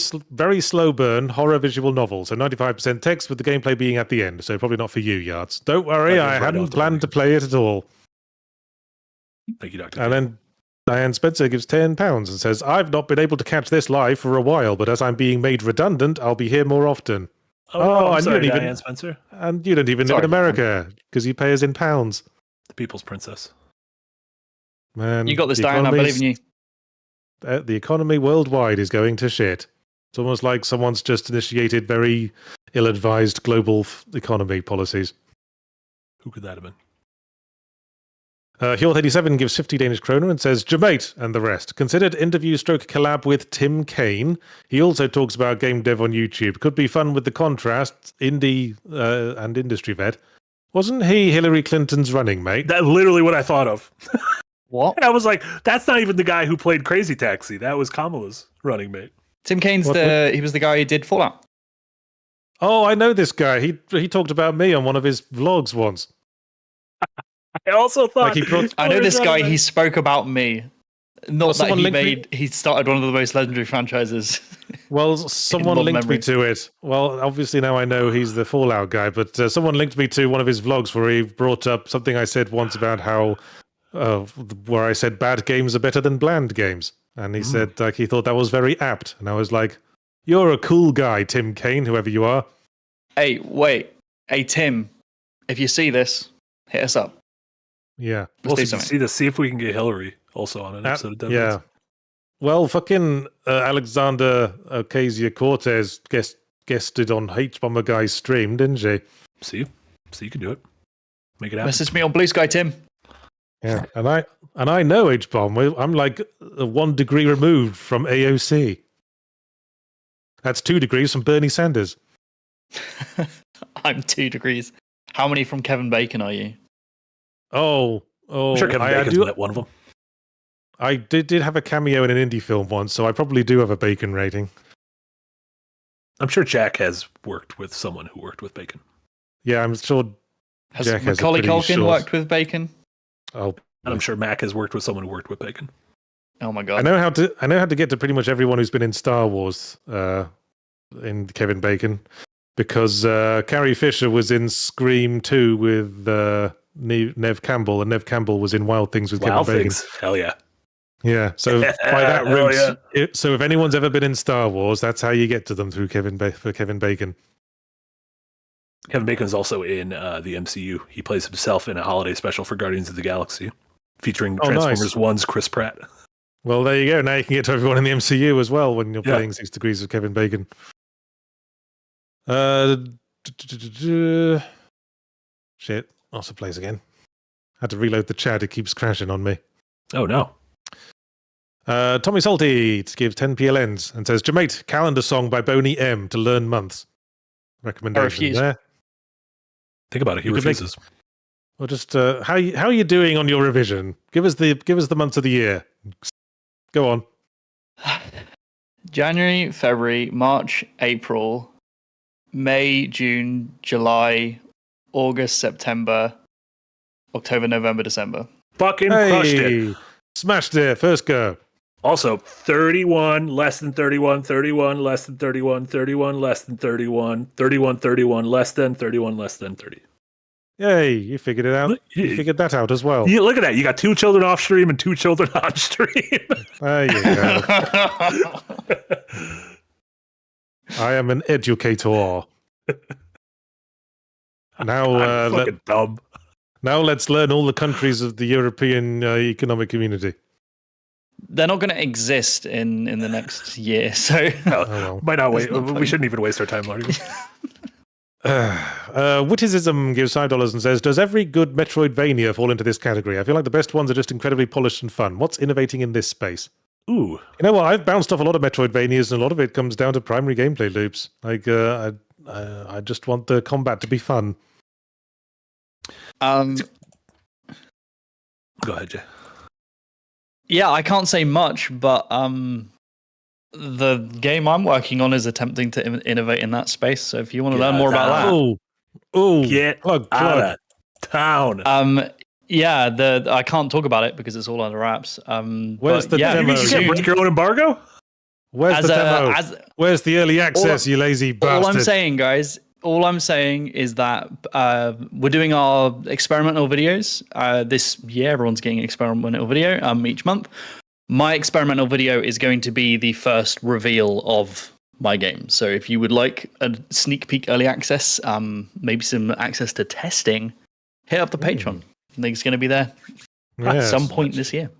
S2: slow burn horror visual novel, so 95% text with the gameplay being at the end, so probably not for you, Yards. Don't worry, I hadn't planned to play it at all.
S3: Thank you, Dr.
S2: And then Diane Spencer gives £10 and says, I've not been able to catch this live for a while, but as I'm being made redundant, I'll be here more often.
S3: Oh, I'm
S2: and
S3: sorry,
S2: you don't
S3: Diane
S2: even,
S3: Spencer.
S2: And you don't even live in America, because you pay us in pounds.
S3: The People's Princess.
S2: Man,
S4: You got this, Diane. I believe in you.
S2: The economy worldwide is going to shit. It's almost like someone's just initiated very ill-advised global economy policies.
S3: Who could that have been?
S2: Hjort87 gives 50 Danish kroner and says, Jamate and the rest. Considered interview stroke collab with Tim Kaine. He also talks about game dev on YouTube. Could be fun with the contrasts, indie and industry vet. Wasn't he Hillary Clinton's running mate?
S3: That's literally what I thought of.
S4: What?
S3: I was like, that's not even the guy who played Crazy Taxi. That was Kamala's running mate.
S4: Tim Kaine's he was the guy who did Fallout.
S2: Oh, I know this guy. He talked about me on one of his vlogs once.
S3: I also thought...
S4: I know this guy. He spoke about me. Not
S2: Well,
S4: that he started one of the most legendary franchises.
S2: Well, someone linked me to it. Well, obviously now I know he's the Fallout guy, but someone linked me to one of his vlogs where he brought up something I said once about how, where I said bad games are better than bland games. And he said like he thought that was very apt. And I was like, you're a cool guy, Tim Kaine, whoever you are.
S4: Hey, wait. Hey, Tim, if you see this, hit us up.
S2: Yeah.
S3: We'll see if we can get Hillary also on an episode of Dead
S2: Yeah.
S3: Notes.
S2: Well, fucking Alexander Ocasio-Cortez guested on H-Bomber Guy's stream, didn't she?
S3: See, you can do it. Make it happen.
S4: Message me on Blue Sky, Tim.
S2: Yeah, and I know H-Bomb. I'm like 1 degree removed from AOC. That's 2 degrees from Bernie Sanders.
S4: I'm 2 degrees. How many from Kevin Bacon are you?
S2: Oh,
S3: I'm sure Kevin Bacon's met one of them.
S2: I did have a cameo in an indie film once, so I probably do have a Bacon rating.
S3: I'm sure Jack has worked with someone who worked with Bacon.
S2: Yeah, I'm sure
S4: Has
S2: Jack has
S4: Macaulay
S2: a pretty
S4: Culkin
S2: short...
S4: worked with Bacon?
S2: Oh,
S3: And I'm sure Mac has worked with someone who worked with Bacon.
S4: Oh my god!
S2: I know how to get to pretty much everyone who's been in Star Wars in Kevin Bacon, because Carrie Fisher was in Scream 2 with Nev Campbell, and Nev Campbell was in Wild Things with Kevin Bacon.
S3: Hell yeah.
S2: Yeah, so by that route, so if anyone's ever been in Star Wars, that's how you get to them, through Kevin Bacon.
S3: Kevin Bacon is also in the MCU. He plays himself in a holiday special for Guardians of the Galaxy, featuring Transformers 1's Chris Pratt.
S2: Well, there you go. Now you can get to everyone in the MCU as well when you're playing 6 Degrees of Kevin Bacon. Shit. Also plays again. Had to reload the chat. It keeps crashing on me.
S3: Oh, no.
S2: Tommy Salty gives 10 PLNs and says, Jamate, calendar song by Boney M to learn months. Recommendation
S4: refuse.
S2: there.
S3: Think about it. He
S2: You could make-
S3: refuses.
S2: Well, just how are you doing on your revision? Give us the months of the year. Go on.
S4: January, February, March, April, May, June, July, August, September, October, November, December.
S3: Fucking crushed it.
S2: Hey, smashed it. First go.
S3: Also, 31, less than 31, 31, less than 31, 31, less than 31, 31, 31, less than 31, less than 30.
S2: Yay, you figured it out. You figured that out as well.
S3: You look at that. You got 2 children off stream and 2 children on stream.
S2: There you go. I am an educator. Now,
S3: fucking dumb.
S2: now let's learn all the countries of the European Economic Community.
S4: They're not going to exist in the next year, so
S2: well.
S3: Might not wait.
S4: not
S3: We
S4: funny.
S3: shouldn't even waste our time, Marty.
S2: Witticism gives $5 and says, does every good Metroidvania fall into this category? I feel like the best ones are just incredibly polished and fun. What's innovating in this space?
S3: Ooh.
S2: You know what? I've bounced off a lot of Metroidvanias, and a lot of it comes down to primary gameplay loops. Like, I just want the combat to be fun.
S3: Go ahead, Jay.
S4: yeah, I can't say much, but the game I'm working on is attempting to innovate in that space. So if you want to learn more about that,
S3: Get
S2: plug.
S3: out of town.
S4: yeah, I can't talk about it because it's all under wraps.
S2: Where's
S4: but
S2: the
S4: yeah,
S2: demo?
S3: you
S4: soon-
S3: can't break your own embargo?
S2: Where's the demo? Where's the early access, you lazy bastard?
S4: All I'm saying, guys, is that we're doing our experimental videos this year. Everyone's getting an experimental video each month. My experimental video is going to be the first reveal of my game. So if you would like a sneak peek early access, maybe some access to testing, hit up the Patreon. I think it's going to be there at some point this year.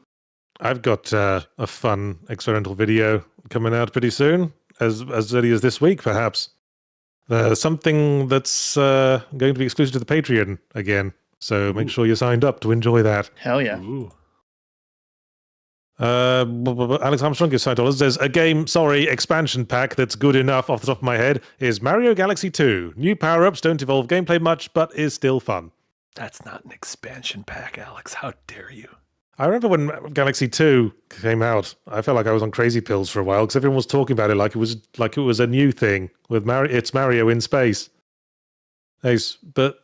S2: I've got a fun experimental video coming out pretty soon, as early as this week, perhaps. Something that's going to be exclusive to the Patreon again. So make sure you're signed up to enjoy that.
S4: Hell yeah.
S3: Ooh.
S2: Alex Armstrong gives $5. There's a game, expansion pack that's good enough off the top of my head is Mario Galaxy 2. New power-ups don't evolve gameplay much, but is still fun.
S3: That's not an expansion pack, Alex. How dare you?
S2: I remember when Galaxy 2 came out, I felt like I was on crazy pills for a while because everyone was talking about it like it was a new thing with Mario. It's Mario in space. But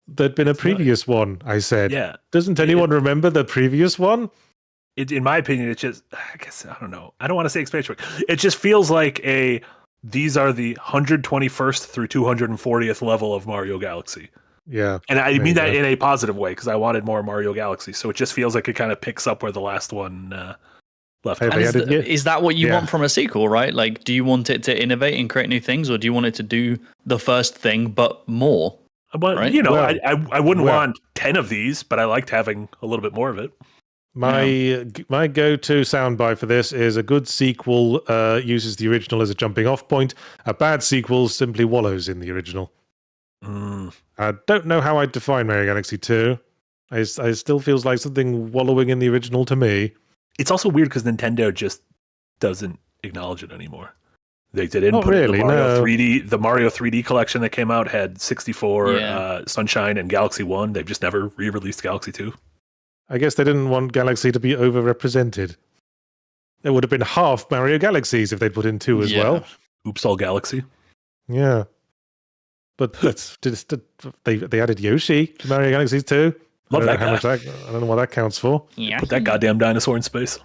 S2: there'd been a previous one, I said.
S3: Yeah.
S2: Doesn't anyone remember the previous one?
S3: In my opinion, it's just, I guess, I don't know. I don't want to say expansion pack. It just feels like these are the 121st through 240th level of Mario Galaxy.
S2: Yeah.
S3: And I mean that in a positive way because I wanted more Mario Galaxy. So it just feels like it kind of picks up where the last one left.
S2: Hey,
S3: off.
S4: And is that what you want from a sequel, right? Like, do you want it to innovate and create new things, or do you want it to do the first thing but more?
S3: But,
S4: right?
S3: you know,
S2: Well,
S3: I wouldn't want 10 of these, but I liked having a little bit more of it.
S2: My go-to soundbite for this is a good sequel uses the original as a jumping-off point. A bad sequel simply wallows in the original. I don't know how I'd define Mario Galaxy 2. It still feels like something wallowing in the original to me.
S3: It's also weird because Nintendo just doesn't acknowledge it anymore. They didn't
S2: Not
S3: put it in
S2: really,
S3: the Mario
S2: no.
S3: 3D. The Mario 3D collection that came out had 64, Sunshine, and Galaxy 1. They've just never re-released Galaxy 2.
S2: I guess they didn't want Galaxy to be overrepresented. There would have been half Mario Galaxies if they'd put in 2 as well.
S3: Oops, all Galaxy.
S2: Yeah. But that's just they added Yoshi to Mario Galaxy 2.
S3: Love that
S2: I
S3: guy.
S2: don't know what that counts for.
S4: Yeah.
S3: Put that goddamn dinosaur in space.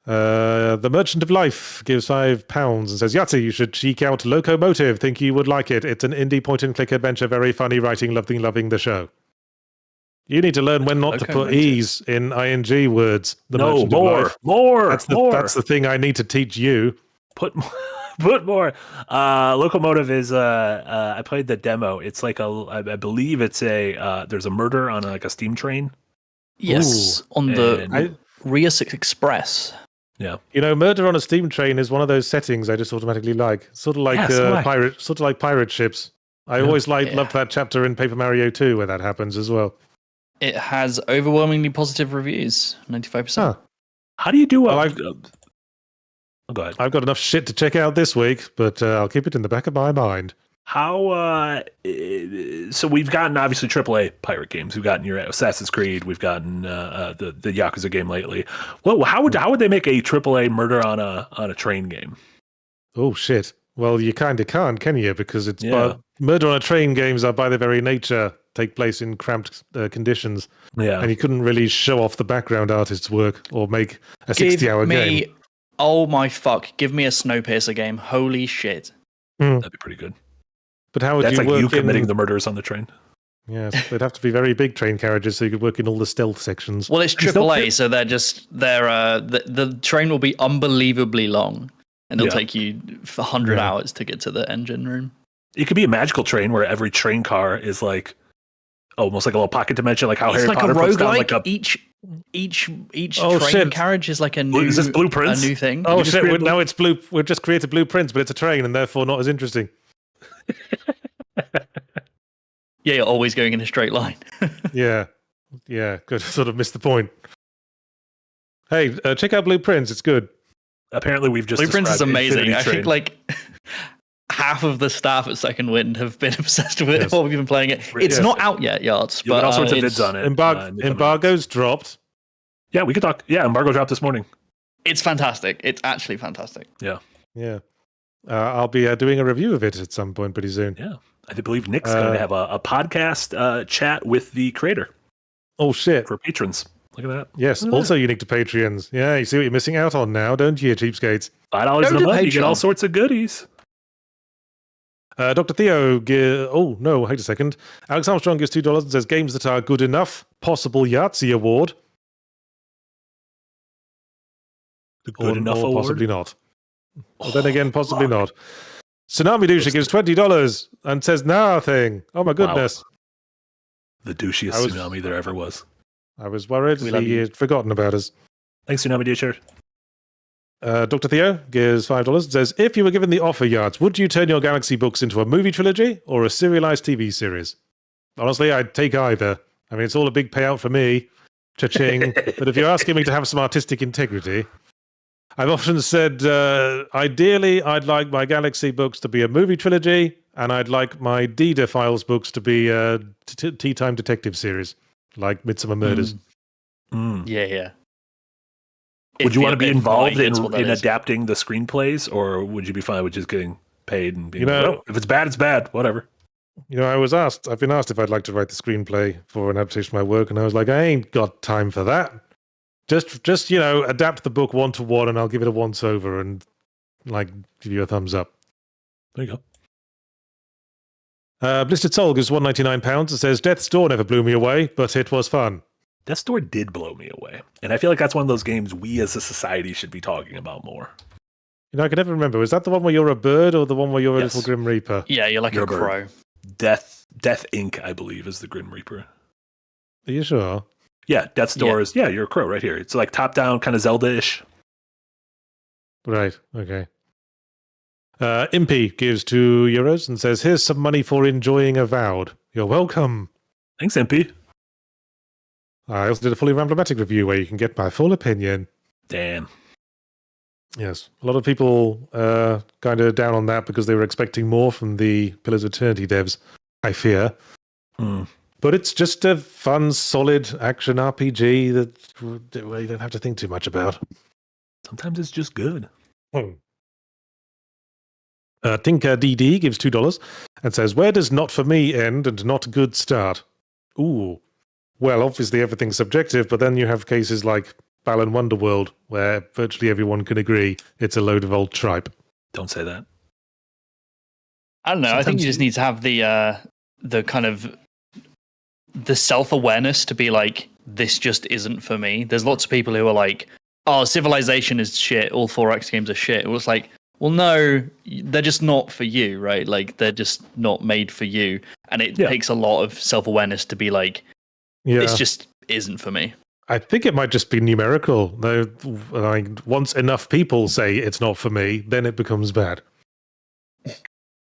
S2: The Merchant of Life gives £5 and says, Yahtzee, you should check out Locomotive. Think you would like it. It's an indie point-and-click adventure. Very funny writing. Loving the show. You need to learn when not to put E's in ing words. The Merchant of Life.
S3: More.
S2: That's the thing I need to teach you.
S3: Put more. Locomotive is I played the demo. It's like I believe it's there's a murder on like a steam train.
S4: Yes, on the
S3: And-
S4: Rias Express.
S3: Yeah.
S2: Murder on a Steam Train is one of those settings I just automatically like. Sort of like pirate ships. I always loved that chapter in Paper Mario 2 where that happens as well.
S4: It has overwhelmingly positive reviews, 95%.
S2: Huh.
S3: How do you do
S2: Well,
S3: go ahead.
S2: I've got enough shit to check out this week, but I'll keep it in the back of my mind.
S3: How so we've gotten obviously AAA pirate games. We've gotten your Assassin's Creed. We've gotten the Yakuza game lately. Well, how would they make a AAA murder on a train game?
S2: Oh shit! Well, you kind of can't, can you? Because it's murder on a train games are by their very nature take place in cramped conditions.
S3: Yeah,
S2: and you couldn't really show off the background artist's work or make a 60-hour game.
S4: Oh my fuck! Give me a Snowpiercer game. Holy shit!
S3: That'd be pretty good.
S2: But how would
S3: That's
S2: you
S3: like
S2: work
S3: you committing the murders on the train?
S2: Yes, they'd have to be very big train carriages so you could work in all the stealth sections.
S4: Well, it's AAA, so the train will be unbelievably long, and it'll take you 100 hours to get to the engine room.
S3: It could be a magical train where every train car is like almost like a little pocket dimension, like how Harry Potter puts down like a
S4: each train carriage is like a new.
S3: Is this blueprints?
S4: A new thing.
S2: Oh shit! Now it's blue. We've just created blueprints, but it's a train and therefore not as interesting.
S4: Yeah, you're always going in a straight line.
S2: yeah, good. Sort of missed the point. Hey, check out Blueprints. It's good.
S3: Apparently, we've just
S4: Blueprints is amazing. I
S3: Train.
S4: think like half of the staff at Second Wind have been obsessed with it while we've been playing it. It's not out yet, Yards. But
S3: all sorts of vids on it.
S2: Embargo's dropped.
S3: Yeah, we could talk. Yeah, embargo dropped this morning.
S4: It's fantastic. It's actually fantastic.
S3: Yeah.
S2: I'll be doing a review of it at some point pretty soon.
S3: Yeah. I believe Nick's going to have a podcast chat with the creator.
S2: Oh, shit.
S3: For patrons. Look at that.
S2: Yes, also unique to Patreons. Yeah, you see what you're missing out on now, don't you, cheapskates?
S3: $5 a month, you get all sorts of goodies.
S2: Dr. Theo, oh no, wait a second. Alex Armstrong gives $2 and says, games that are good enough, possible Yahtzee award.
S3: The good enough
S2: or
S3: award?
S2: Possibly not. Well, then again, possibly not. Tsunami Dusha gives $20 and says nothing. Oh my goodness.
S3: Wow. The douchiest tsunami there ever was.
S2: I was worried he had forgotten about us.
S3: Thanks, Tsunami Dusha.
S2: Dr. Theo gives $5 and says, if you were given the offer, Yards, would you turn your Galaxy books into a movie trilogy or a serialized TV series? Honestly, I'd take either. I mean, it's all a big payout for me. Cha-ching. But if you're asking me to have some artistic integrity, I've often said, ideally, I'd like my Galaxy books to be a movie trilogy, and I'd like my Dida Files books to be a Tea Time Detective series, like Midsummer Murders.
S4: Yeah.
S3: Would you want to be involved in adapting the screenplays, or would you be fine with just getting paid and being if it's bad, it's bad, whatever?
S2: I've been asked if I'd like to write the screenplay for an adaptation of my work, and I was like, I ain't got time for that. Just adapt the book 1-to-1, and I'll give it a once-over and give you a thumbs up.
S3: There you go.
S2: Blistered Soul gives £199 and says, Death's Door never blew me away, but it was fun.
S3: Death's Door did blow me away. And I feel like that's one of those games we as a society should be talking about more.
S2: I can never remember. Was that the one where you're a bird or the one where you're a little Grim Reaper?
S4: Yeah, you're like a crow.
S3: Death Inc., I believe, is the Grim Reaper.
S2: Are you sure?
S3: Yeah, Death's Door is, you're a crow right here. It's like top-down, kind of Zelda-ish.
S2: Right, okay. Impy gives €2 and says, here's some money for enjoying Avowed. You're welcome.
S3: Thanks, Impy.
S2: I also did a fully Ramblomatic review where you can get my full opinion.
S3: Damn.
S2: Yes, a lot of people kind of down on that because they were expecting more from the Pillars of Eternity devs, I fear. But it's just a fun, solid action RPG that you don't have to think too much about.
S3: Sometimes it's just good.
S2: Tinker DD gives $2 and says, where does not for me end and not good start? Ooh. Well, obviously everything's subjective, but then you have cases like Balan Wonderworld, where virtually everyone can agree it's a load of old tripe.
S3: Don't say that.
S4: I don't know. I think you just need to have the kind of the self-awareness to be like, this just isn't for me. There's lots of people who are like, oh, Civilization is shit, all 4X games are shit. It was like, well, no, they're just not for you, right? Like, they're just not made for you. And it takes a lot of self-awareness to be like, this just isn't for me.
S2: I think it might just be numerical. Though, like, once enough people say it's not for me, then it becomes bad.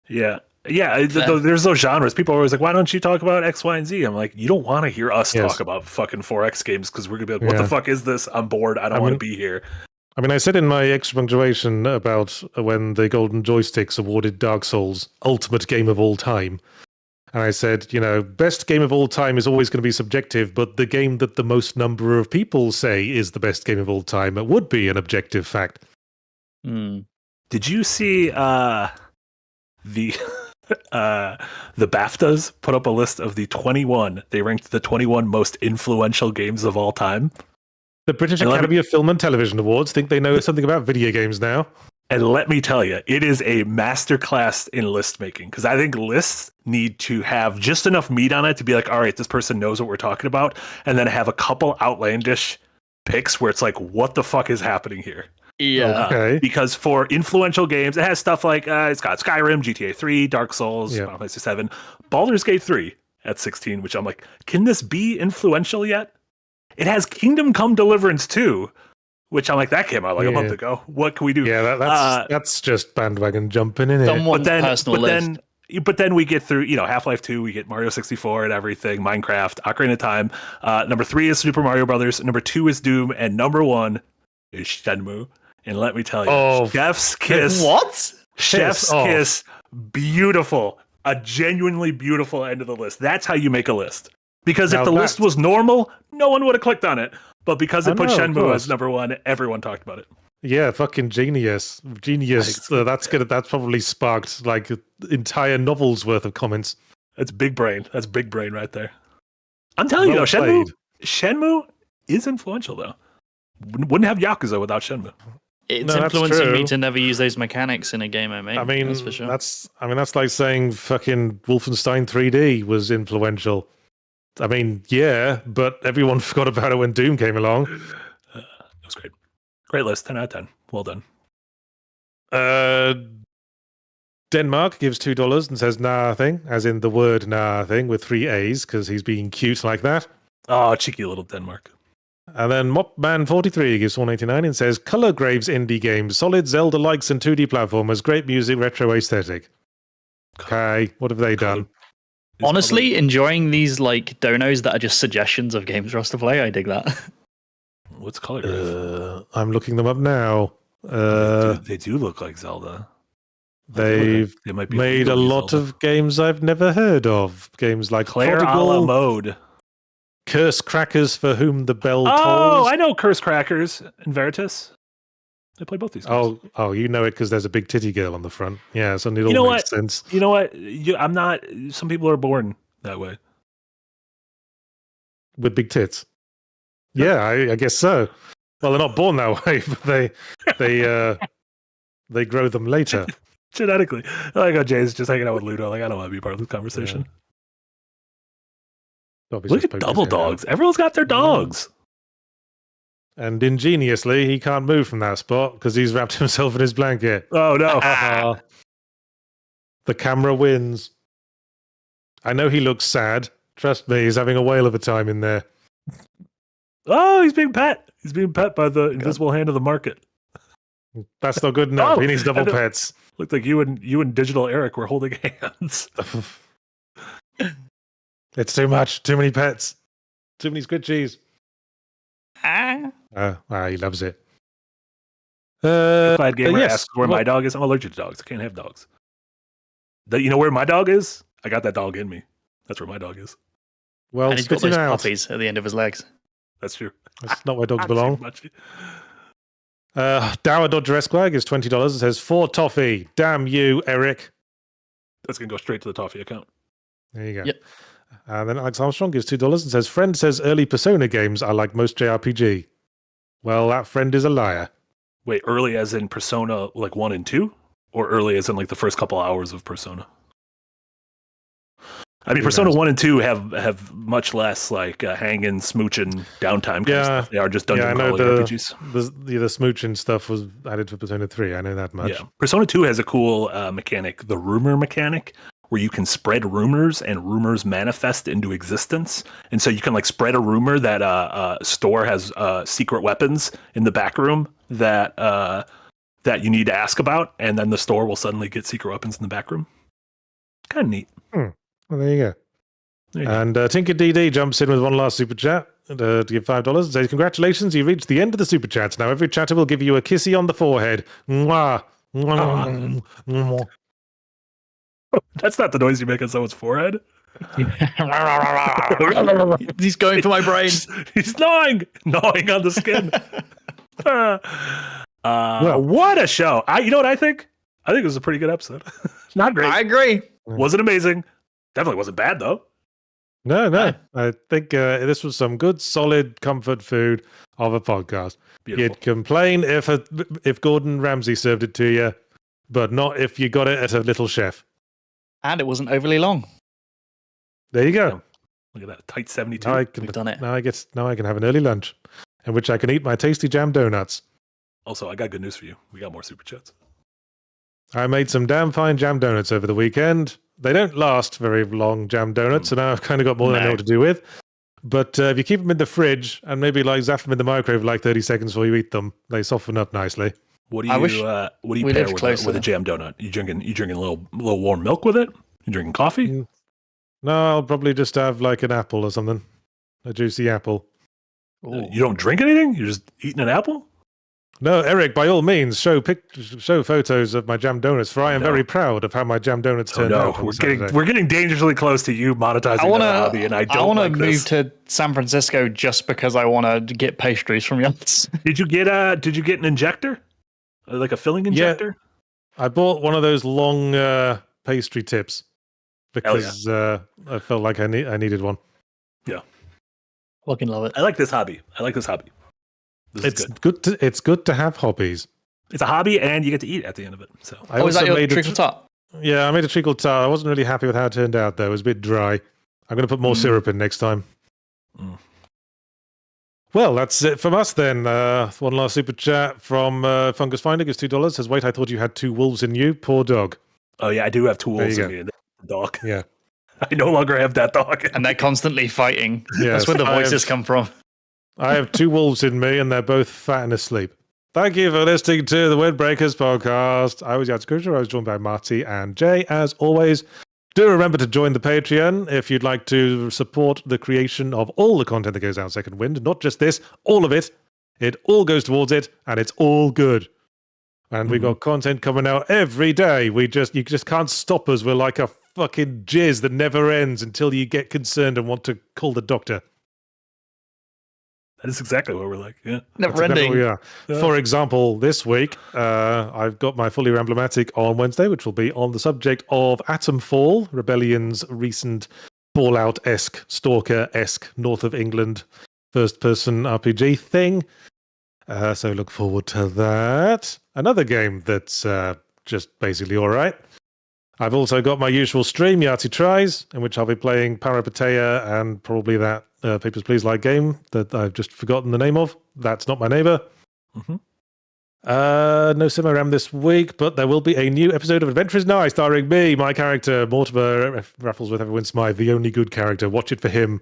S3: Yeah. Yeah, there's those genres. People are always like, why don't you talk about X, Y, and Z? I'm like, you don't want to hear us talk about fucking 4X games because we're going to be like, what the fuck is this? I'm bored. I don't want to be here.
S2: I mean, I said in my extra punctuation about when the Golden Joysticks awarded Dark Souls Ultimate Game of All Time. And I said, best game of all time is always going to be subjective, but the game that the most number of people say is the best game of all time, it would be an objective fact.
S3: Did you see the BAFTAs put up a list of the 21? They ranked the 21 most influential games of all time.
S2: The British Academy of Film and Television Awards think they know something about video games now.
S3: And let me tell you, it is a masterclass in list making, because I think lists need to have just enough meat on it to be like, all right, this person knows what we're talking about, and then have a couple outlandish picks where it's like, what the fuck is happening here?
S4: Yeah.
S2: Okay.
S3: Because for influential games, it has stuff like it's got Skyrim, GTA 3, Dark Souls, Final Fantasy 7, Baldur's Gate 3 at 16, which I'm like, can this be influential yet? It has Kingdom Come Deliverance 2, which I'm like, that came out like a month ago. What can we do?
S2: Yeah, that's just bandwagon jumping in it.
S3: But then we get through, Half-Life 2, we get Mario 64 and everything, Minecraft, Ocarina of Time. Number 3 is Super Mario Brothers. Number 2 is Doom, and number 1 is Shenmue. And let me tell you, Chef's Kiss.
S4: What?
S3: Chef's Kiss, beautiful. A genuinely beautiful end of the list. That's how you make a list. Because if the list was normal, no one would have clicked on it. But because it put Shenmue as number 1, everyone talked about it.
S2: Yeah, fucking genius. That's probably sparked like entire novels worth of comments.
S3: That's big brain. That's big brain right there. I'm telling you though, Shenmue is influential though. Wouldn't have Yakuza without Shenmue.
S4: It's influencing me to never use those mechanics in a game I make.
S2: I mean,
S4: that's for sure.
S2: That's like saying fucking Wolfenstein 3D was influential. I mean, yeah, but everyone forgot about it when Doom came along.
S3: It was great. Great list. 10 out of 10. Well done.
S2: Denmark gives $2 and says nothing, as in the word nothing, with 3 A's, because he's being cute like that.
S3: Oh, cheeky little Denmark.
S2: And then Mopman43 gives $1.89 and says, Color Graves indie games, solid Zelda likes and 2D platformers, great music, retro aesthetic. Okay, what have they done?
S4: Honestly, enjoying these like donos that are just suggestions of games for us to play. I dig that.
S3: What's Color Grave?
S2: I'm looking them up now.
S3: They do look like Zelda.
S2: They've made a lot of games I've never heard of. Games like
S3: Claire a la Mode.
S2: Curse Crackers for Whom the Bell Tolls.
S3: Oh, I know Curse Crackers and Veritas. They play both these games.
S2: Oh, you know it because there's a big titty girl on the front. Yeah, so it all makes sense.
S3: You know what? I'm not. Some people are born that way.
S2: With big tits. Yeah, I guess so. Well, they're not born that way, but they grow them later.
S3: Genetically. I like how Jay's just hanging out with Ludo. Like, I don't want to be part of this conversation.
S2: Yeah.
S3: Look at double dogs. Everyone's got their dogs.
S2: And ingeniously, he can't move from that spot because he's wrapped himself in his blanket.
S3: Oh, no.
S2: The camera wins. I know he looks sad. Trust me, he's having a whale of a time in there.
S3: Oh, he's being pet. He's being pet by the invisible hand of the market.
S2: That's not good enough. He needs double pets.
S3: Looked like you and Digital Eric were holding hands.
S2: It's too much. Too many pets. Too many squid cheese. He loves it.
S3: Glad Gamer asks where my dog is. I'm allergic to dogs. I can't have dogs. You know where my dog is? I got that dog in me. That's where my dog is.
S2: Well,
S4: and he's got those puppies at the end of his legs.
S3: That's true.
S2: That's not where dogs belong. Dower Dodger Esquire gives $20 and says, for toffee. Damn you, Eric.
S3: That's going to go straight to the toffee account.
S2: There you go.
S4: Yep.
S2: And then Alex Armstrong gives $2 and says, friend says early Persona games are like most JRPG. Well, that friend is a liar.
S3: Wait, early as in Persona like 1 and 2? Or early as in like the first couple hours of Persona? I mean, Persona 1 and 2 have much less like hanging, smooching, downtime kind of stuff. They are just dungeon crawling RPGs.
S2: The smooching stuff was added for Persona 3. I know that much.
S3: Yeah. Persona 2 has a cool mechanic, the rumor mechanic, where you can spread rumors and rumors manifest into existence. And so you can like spread a rumor that a store has secret weapons in the back room that that you need to ask about, and then the store will suddenly get secret weapons in the back room. Kind of neat.
S2: Well, there you go. And Tinker DD jumps in with one last super chat to give $5. Says, congratulations, you reached the end of the super chats. Now every chatter will give you a kissy on the forehead. Mwah. Mwah.
S3: That's not the noise you make on someone's forehead.
S4: He's going for my brain.
S3: He's gnawing on the skin. What a show! You know what I think? I think it was a pretty good episode. Not great.
S4: I agree.
S3: Wasn't amazing. Definitely wasn't bad though.
S2: No. I think this was some good, solid comfort food of a podcast.
S3: Beautiful.
S2: You'd complain if Gordon Ramsay served it to you, but not if you got it at a Little Chef.
S4: And it wasn't overly long.
S2: There you go.
S3: Look at that tight 72.
S4: We've done it.
S2: Now I can have an early lunch, in which I can eat my tasty jam donuts.
S3: Also, I got good news for you. We got more super chats.
S2: I made some damn fine jam donuts over the weekend. They don't last very long, jam donuts, so now I've kind of got more than I know what to do with. But if you keep them in the fridge and maybe like zap them in the microwave for like 30 seconds before you eat them, they soften up nicely.
S3: What do you pair with a jam donut? You drinking a little warm milk with it? You drinking coffee?
S2: No, I'll probably just have like an apple or something, a juicy apple.
S3: You don't drink anything? You're just eating an apple?
S2: No, Eric, by all means, show photos of my jam donuts, for I am very proud of how my jam donuts turned out.
S3: We're getting dangerously close to you monetizing that hobby, and I want to
S4: move to San Francisco just because I want to get pastries from Yahtzee.
S3: Did you get an injector, like a filling injector?
S2: Yeah, I bought one of those long pastry tips because I felt like I needed one.
S3: Yeah,
S4: fucking love it.
S3: I like this hobby.
S2: It's good to have hobbies.
S3: It's a hobby, and you get to eat at the end of it. So,
S4: is that your treacle tart?
S2: Yeah, I made a treacle tart. I wasn't really happy with how it turned out, though. It was a bit dry. I'm going to put more syrup in next time. Well, that's it from us then. One last super chat from Fungus Finder gives $2. Says, "Wait, I thought you had two wolves in you. Poor dog."
S3: Oh yeah, I do have two wolves in me. Dog.
S2: Yeah,
S3: I no longer have that dog,
S4: and they're constantly fighting.
S2: Yes,
S4: that's where the voices come from.
S2: I have two wolves in me, and they're both fat and asleep. Thank you for listening to the Windbreakers podcast. I was Yahtzee Cruiser. I was joined by Marty and Jay. As always, do remember to join the Patreon if you'd like to support the creation of all the content that goes out Second Wind. Not just this, all of it. It all goes towards it, and it's all good. And we got content coming out every day. You just can't stop us. We're like a fucking jizz that never ends until you get concerned and want to call the doctor.
S3: That is exactly what we're like. Yeah,
S4: never ending.
S2: Exactly For example, this week I've got my fully ramblomatic on Wednesday, which will be on the subject of Atomfall, Rebellion's recent Fallout-esque, Stalker-esque North of England first-person RPG thing. So look forward to that. Another game that's just basically all right. I've also got my usual stream, Yahtzee Tries, in which I'll be playing Parapatea and probably that Papers, Please like game that I've just forgotten the name of. That's Not My Neighbor. No Simo-Ram this week, but there will be a new episode of Adventures Now starring me, my character, Mortimer Raffles with Everyone Smythe, the only good character. Watch it for him.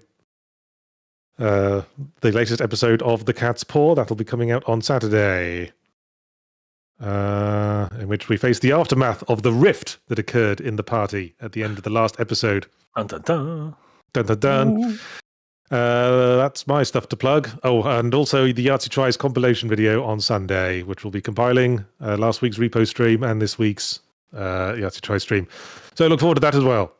S2: The latest episode of The Cat's Paw, that'll be coming out on Saturday. In which we face the aftermath of the rift that occurred in the party at the end of the last episode.
S3: Dun, dun, dun.
S2: Dun, dun, dun. That's my stuff to plug. Oh, and also the Yahtzee Tries compilation video on Sunday, which will be compiling last week's repo stream and this week's Yahtzee Tries stream. So look forward to that as well.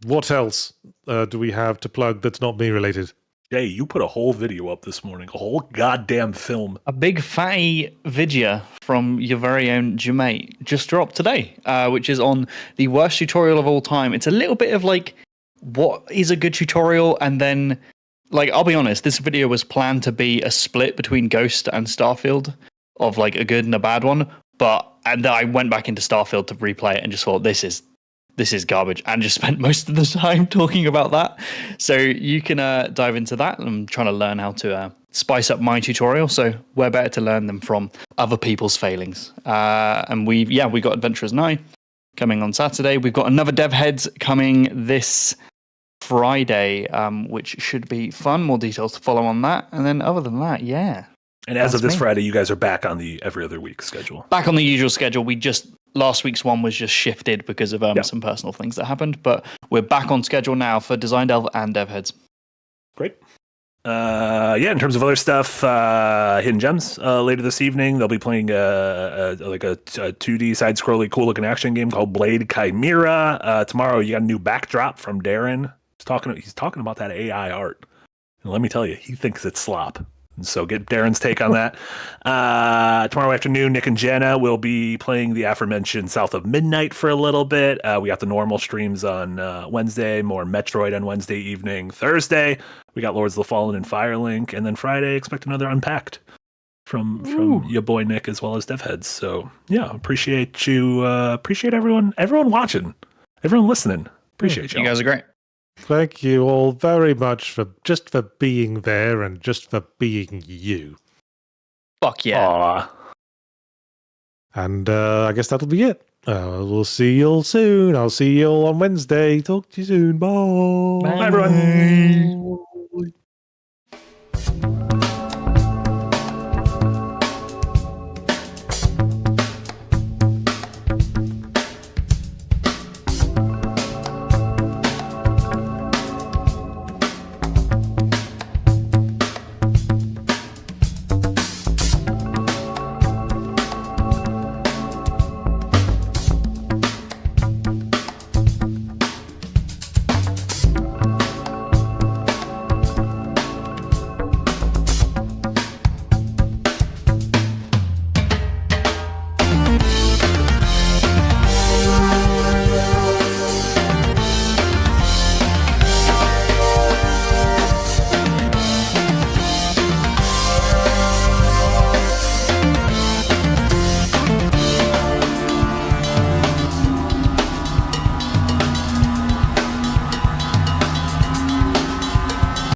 S2: What else do we have to plug that's not me related?
S3: Jay, you put a whole video up this morning, a whole goddamn film.
S4: A big fatty video from your very own Jumate just dropped today, which is on the worst tutorial of all time. It's a little bit of like, what is a good tutorial? And then, like, I'll be honest, this video was planned to be a split between Ghost and Starfield of like a good and a bad one. And then I went back into Starfield to replay it and just thought, this is garbage, and just spent most of the time talking about that. So you can dive into that. I'm trying to learn how to spice up my tutorial. So we're better to learn them from other people's failings. And we got Adventurers 9. coming on Saturday. We've got another Dev Heads coming this Friday, which should be fun. More details to follow on that. And then other than that, yeah.
S3: And as of this Friday, you guys are back on the every other week schedule.
S4: Back on the usual schedule. Last week's one was just shifted because of some personal things that happened, but we're back on schedule now for Design Delve and Dev Heads.
S3: Great. In terms of other stuff, Hidden Gems later this evening, they'll be playing a 2D side-scrolling cool-looking action game called Blade Chimera. Tomorrow, you got a new backdrop from Darren. He's talking about that AI art, and let me tell you, he thinks it's slop. So get Darren's take on that. Tomorrow afternoon, Nick and Jenna will be playing the aforementioned South of Midnight for a little bit. We got the normal streams on Wednesday, more Metroid on Wednesday evening. Thursday, we got Lords of the Fallen and Firelink. And then Friday, expect another Unpacked from your boy Nick as well as DevHeads. So yeah, appreciate you. Appreciate everyone watching, everyone listening. Appreciate you.
S4: You guys are great.
S2: Thank you all very much for being there and just for being you.
S4: Fuck yeah.
S3: Aww.
S2: And I guess that'll be it. We'll see you all soon. I'll see you all on Wednesday. Talk to you soon. Bye.
S3: Bye everyone.